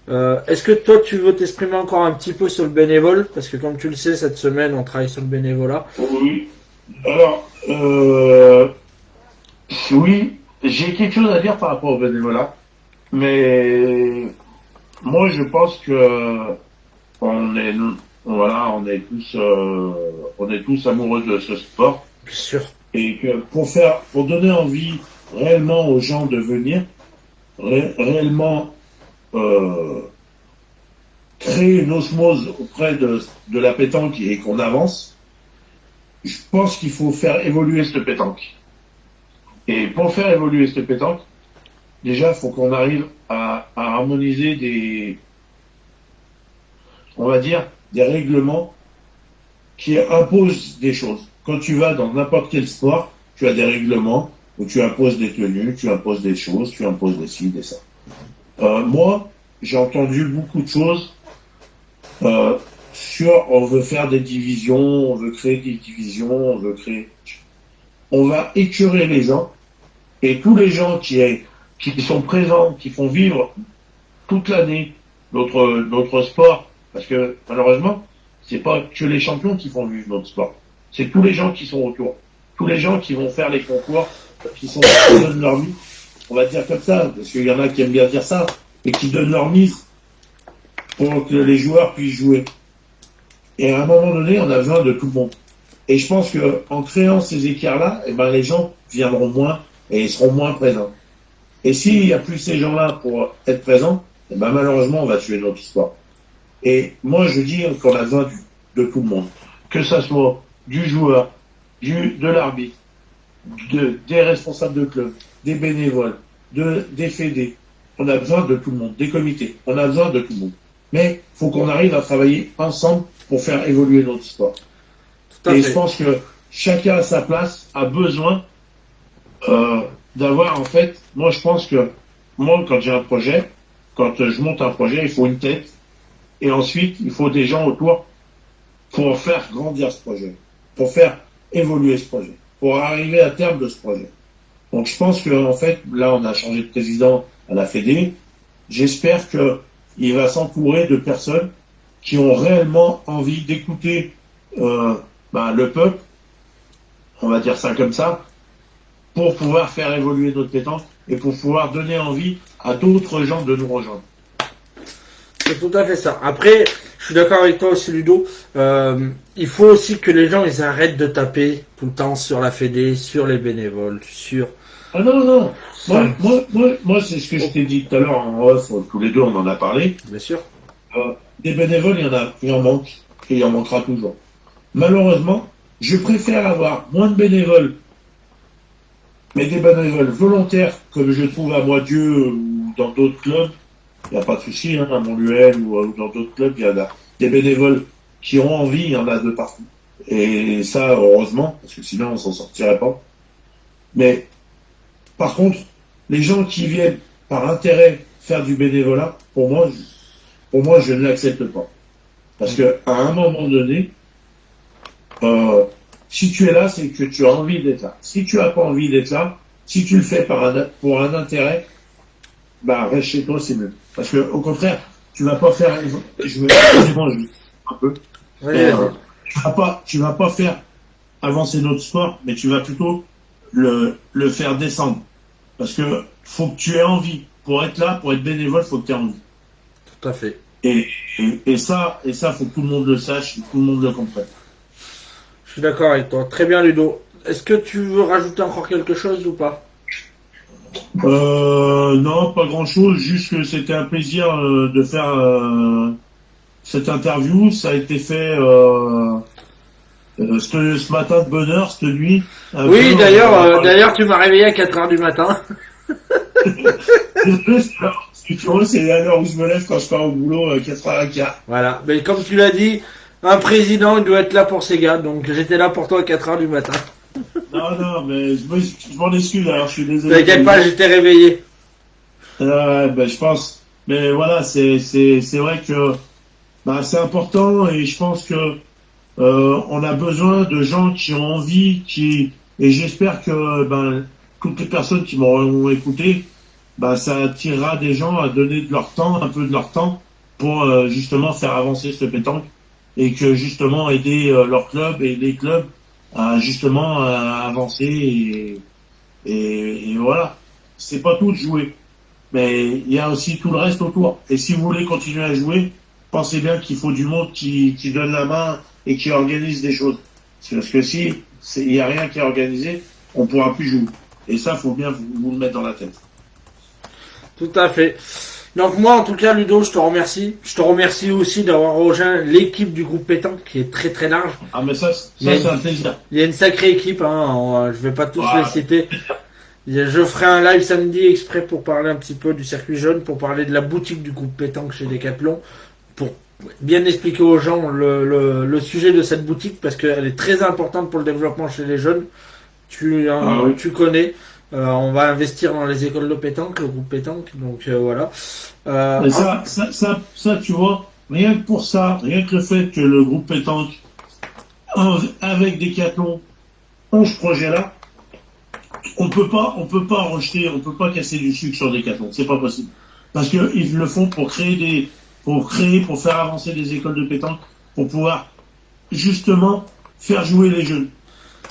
Est-ce que toi tu veux t'exprimer encore un petit peu sur le bénévole? Parce que comme tu le sais, cette semaine on travaille sur le bénévolat. Oui. Alors, oui, j'ai quelque chose à dire par rapport au bénévolat, mais moi je pense que on est tous amoureux de ce sport, Bien sûr. et que pour donner envie réellement aux gens de venir, réellement créer une osmose auprès de la pétanque et qu'on avance, je pense qu'il faut faire évoluer cette pétanque. Et pour faire évoluer cette pétanque, déjà, il faut qu'on arrive à harmoniser on va dire, des règlements qui imposent des choses. Quand tu vas dans n'importe quel sport, tu as des règlements où tu imposes des tenues, tu imposes des choses, tu imposes des ci, des ça. Moi, j'ai entendu beaucoup de choses sur on veut faire des divisions, on veut créer des divisions, on va écurer les gens, et tous les gens qui sont présents, qui font vivre toute l'année notre sport, parce que malheureusement, c'est pas que les champions qui font vivre notre sport, c'est tous les gens qui sont autour, tous les gens qui vont faire les concours, qui donnent leur mise, on va dire comme ça, parce qu'il y en a qui aiment bien dire ça, et qui donnent leur mise pour que les joueurs puissent jouer. Et à un moment donné, on a besoin de tout le monde. Et je pense que en créant ces écarts-là, les gens viendront moins et ils seront moins présents. Et s'il n'y a plus ces gens-là pour être présents, malheureusement, on va tuer notre sport. Et moi, je dis qu'on a besoin de tout le monde. Que ça soit du joueur, de l'arbitre, des responsables de club, des bénévoles, des fédés. On a besoin de tout le monde, des comités. On a besoin de tout le monde. Mais il faut qu'on arrive à travailler ensemble pour faire évoluer notre sport. Et je pense que chacun à sa place a besoin d'avoir, en fait, moi je pense que moi quand j'ai un projet, quand je monte un projet, il faut une tête, et ensuite il faut des gens autour pour faire grandir ce projet, pour faire évoluer ce projet, pour arriver à terme de ce projet. Donc je pense que en fait, là on a changé de président à la Fédé, j'espère qu'il va s'entourer de personnes qui ont réellement envie d'écouter le peuple, on va dire ça comme ça, pour pouvoir faire évoluer notre pétanque et pour pouvoir donner envie à d'autres gens de nous rejoindre. C'est tout à fait ça. Après, je suis d'accord avec toi aussi Ludo, il faut aussi que les gens ils arrêtent de taper tout le temps sur la Fédé, sur les bénévoles, sur... Ah non. Moi c'est ce que je t'ai dit tout à l'heure en off, tous les deux on en a parlé. Bien sûr. Des bénévoles, il en manque, et il en manquera toujours. Malheureusement, je préfère avoir moins de bénévoles Mais des bénévoles volontaires, comme je trouve à Moitié ou dans d'autres clubs, il n'y a pas de souci, hein, à Montluel ou dans d'autres clubs, il y en a des bénévoles qui ont envie, il y en a de partout. Et ça, heureusement, parce que sinon on s'en sortirait pas. Mais par contre, les gens qui viennent par intérêt faire du bénévolat, pour moi, je ne l'accepte pas. Parce que à un moment donné, si tu es là, c'est que tu as envie d'être là. Si tu as pas envie d'être là, si tu le fais pour un intérêt, bah reste chez toi, c'est mieux. Parce que au contraire, tu vas pas faire. Excusez-moi, je un peu. Oui, Mais, vas-y. tu vas pas faire avancer notre sport, mais tu vas plutôt le faire descendre. Parce que faut que tu aies envie. Pour être là, pour être bénévole, faut que tu aies envie. Tout à fait. Et ça, faut que tout le monde le sache, que tout le monde le comprenne. Je suis d'accord avec toi. Très bien, Ludo. Est-ce que tu veux rajouter encore quelque chose ou pas? Non, pas grand-chose. Juste que c'était un plaisir de faire cette interview. Ça a été fait ce matin de bonne heure, cette nuit. Oui, d'ailleurs, tu m'as réveillé à 4 heures du matin. Tu vois, c'est à l'heure où je me lève quand je pars au boulot, 4h15. Voilà. Mais comme tu l'as dit, un président, il doit être là pour ses gars. Donc, j'étais là pour toi à 4 heures du matin. Non, mais je m'en excuse, alors je suis désolé. T'inquiète pas, j'étais réveillé. Ben, je pense. Mais voilà, c'est vrai que bah, c'est important et je pense que on a besoin de gens qui ont envie, et j'espère que ben, toutes les personnes qui m'auront écouté, ben, ça attirera des gens à donner de leur temps, un peu de leur temps, pour justement faire avancer ce pétanque et que justement aider leur club et les clubs à justement avancer et voilà. C'est pas tout de jouer, mais il y a aussi tout le reste autour. Et si vous voulez continuer à jouer, pensez bien qu'il faut du monde qui donne la main et qui organise des choses. Parce que si il n'y a rien qui est organisé, on pourra plus jouer. Et ça, faut bien vous le mettre dans la tête. Tout à fait. Donc moi, en tout cas, Ludo, je te remercie. Je te remercie aussi d'avoir rejoint l'équipe du groupe pétanque qui est très très large. Ah, mais ça Mais- c'est un plaisir. Il y a une sacrée équipe, hein. Je vais pas tous Ouais. les citer. Je ferai un live samedi exprès pour parler un petit peu du circuit jaune, pour parler de la boutique du groupe pétanque chez Decathlon, pour bien expliquer aux gens le sujet de cette boutique parce qu'elle est très importante pour le développement chez les jeunes. Oui. Tu connais. On va investir dans les écoles de pétanque, le groupe pétanque, donc voilà. Mais ça, tu vois, rien que pour ça, rien que le fait que le groupe pétanque, avec Decathlon, ont ce projet-là, on peut pas rejeter, on peut pas casser du sucre sur Decathlon. C'est pas possible. Parce que ils le font pour pour faire avancer des écoles de pétanque, pour pouvoir, justement, faire jouer les jeunes.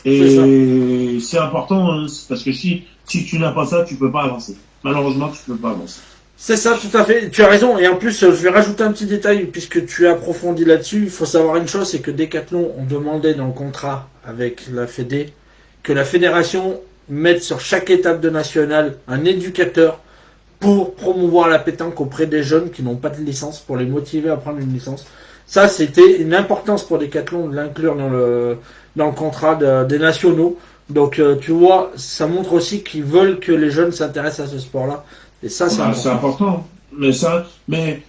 Et c'est important, hein, parce que si tu n'as pas ça, tu peux pas avancer. Malheureusement, tu peux pas avancer. C'est ça, tout à fait. Tu as raison. Et en plus, je vais rajouter un petit détail, puisque tu as approfondi là-dessus. Il faut savoir une chose, c'est que Decathlon ont demandé dans le contrat avec la Fédé que la fédération mette sur chaque étape de national un éducateur pour promouvoir la pétanque auprès des jeunes qui n'ont pas de licence, pour les motiver à prendre une licence. Ça, c'était une importance pour Decathlon de l'inclure dans le contrat des nationaux. Donc, tu vois, ça montre aussi qu'ils veulent que les jeunes s'intéressent à ce sport-là. Et ça, c'est C'est important. important. Mais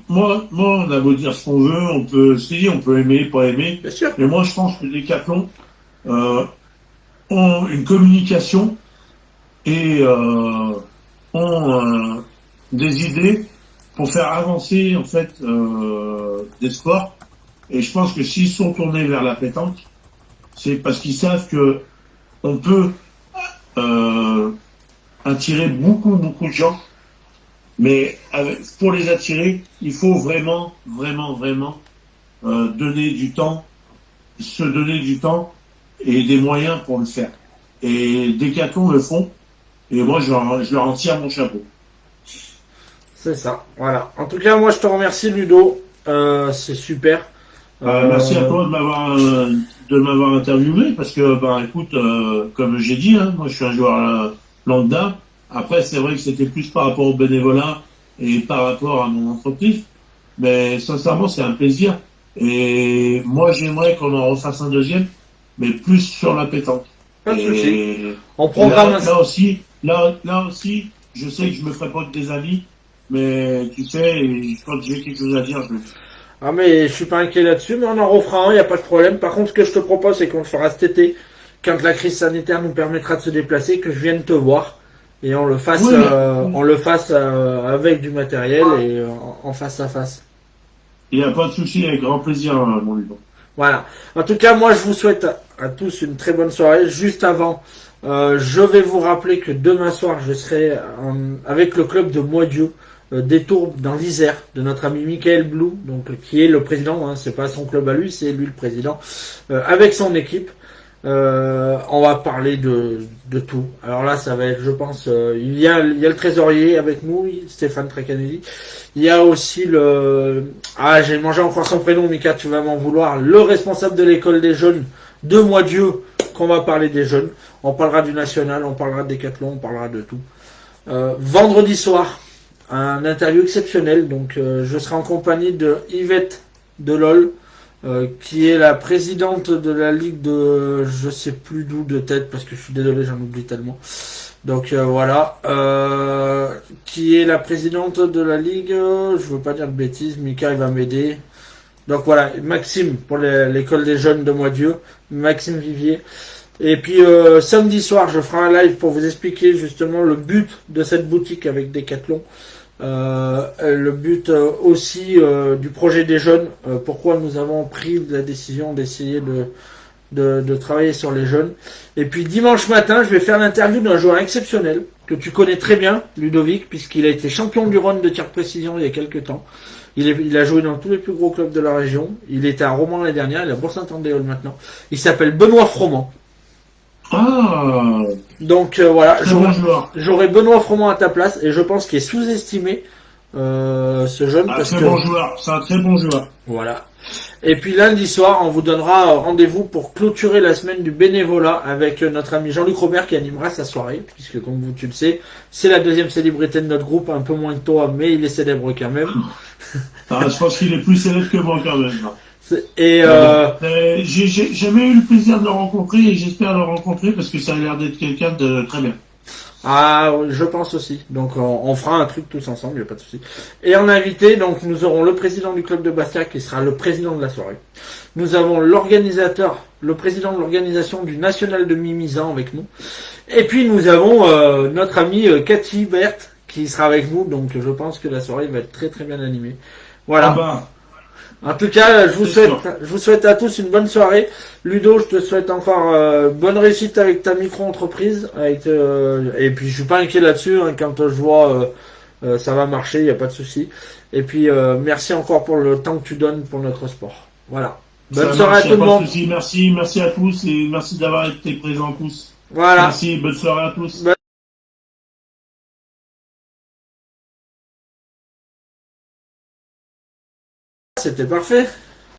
moi, on a beau dire ce qu'on veut, on peut aimer, pas aimer. Bien sûr. Mais moi, je pense que les Decathlon ont une communication et ont des idées pour faire avancer en fait des sports. Et je pense que s'ils sont tournés vers la pétanque, c'est parce qu'ils savent que on peut attirer beaucoup de gens. Mais pour les attirer, il faut vraiment donner du temps, se donner du temps et des moyens pour le faire. Et Decathlon le font, et moi je leur en tire mon chapeau. C'est ça, voilà. En tout cas, moi, je te remercie, Ludo. C'est super. Merci à toi de m'avoir interviewé, parce que écoute, comme j'ai dit, hein, moi je suis un joueur lambda. Après, c'est vrai que c'était plus par rapport au bénévolat et par rapport à mon entreprise. Mais sincèrement, c'est un plaisir. Et moi, j'aimerais qu'on en refasse un deuxième, mais plus sur la pétanque. Pas de souci. Et On programme là aussi, je sais que je me ferai pas des amis, mais tu sais, quand j'ai quelque chose à dire, je le dis. Ah mais je suis pas inquiet là-dessus, mais on en refera un, y a pas de problème. Par contre, ce que je te propose, c'est qu'on le fera cet été, quand la crise sanitaire nous permettra de se déplacer, que je vienne te voir et Oui, on le fasse avec du matériel et en face à face. il n'y a pas de souci, avec grand plaisir, mon Ludo. Voilà. En tout cas, moi, je vous souhaite à tous une très bonne soirée. Juste avant, je vais vous rappeler que demain soir, je serai avec le club de Moidieu, des Tourbes dans l'Isère, de notre ami Michael Blou, donc qui est le président. Hein, c'est pas son club à lui, c'est lui le président, avec son équipe. On va parler de tout. Alors là, ça va être, je pense, il y a le trésorier avec nous, Stéphane Trecanelli. Il y a aussi j'ai mangé encore son prénom, Mika, tu vas m'en vouloir. Le responsable de l'école des jeunes de Moidieu, qu'on va parler des jeunes. On parlera du national, on parlera de décathlon, on parlera de tout. Vendredi soir, un interview exceptionnel. Donc, je serai en compagnie de Yvette Delol, qui est la présidente de la ligue de, je sais plus d'où de tête, parce que je suis désolé, j'en oublie tellement. Donc voilà, qui est la présidente de la ligue, je veux pas dire de bêtises, Mika il va m'aider. Donc voilà, Maxime pour l'école des jeunes de Moidieu, Maxime Vivier. Et puis samedi soir, je ferai un live pour vous expliquer justement le but de cette boutique avec Decathlon. Le but aussi du projet des jeunes, pourquoi nous avons pris la décision d'essayer de travailler sur les jeunes. Et puis dimanche matin, je vais faire l'interview d'un joueur exceptionnel que tu connais très bien, Ludovic, puisqu'il a été champion du Rhône de tir de précision il y a quelques temps. Il a joué dans tous les plus gros clubs de la région. Il était à Romans l'année dernière, il est à Bourg-Saint-Andéol maintenant. Il s'appelle Benoît Froment. Ah, Donc voilà, très bon joueur. j'aurai Benoît Froment à ta place et je pense qu'il est sous-estimé ce jeune Un parce très que bon joueur, c'est un très bon joueur. voilà. Et puis lundi soir, on vous donnera rendez-vous pour clôturer la semaine du bénévolat avec notre ami Jean-Luc Robert qui animera sa soirée, puisque comme tu le sais, c'est la deuxième célébrité de notre groupe, un peu moins que toi, mais il est célèbre quand même. Ah, je pense qu'il est plus célèbre que moi quand même. Et J'ai jamais eu le plaisir de le rencontrer et j'espère le rencontrer parce que ça a l'air d'être quelqu'un de très bien. je pense aussi. Donc on fera un truc tous ensemble, il n'y a pas de souci. Et en invité, donc nous aurons le président du club de Bastia qui sera le président de la soirée. Nous avons l'organisateur, le président de l'organisation du National de Mimizan avec nous. Et puis nous avons notre amie Cathy Berthe qui sera avec nous. Donc je pense que la soirée va être très très bien animée. Voilà. Ah bah, En tout cas, C'est sûr. je vous souhaite à tous une bonne soirée. Ludo, je te souhaite encore bonne réussite avec ta micro-entreprise. Et puis, je suis pas inquiet là-dessus. Hein, quand je vois, ça va marcher, il n'y a pas de souci. Et puis, merci encore pour le temps que tu donnes pour notre sport. Voilà. Bonne ça soirée à marche, y tout a le pas de monde. souci. Merci à tous et merci d'avoir été présents tous. Voilà. Merci, bonne soirée à tous. C'était parfait.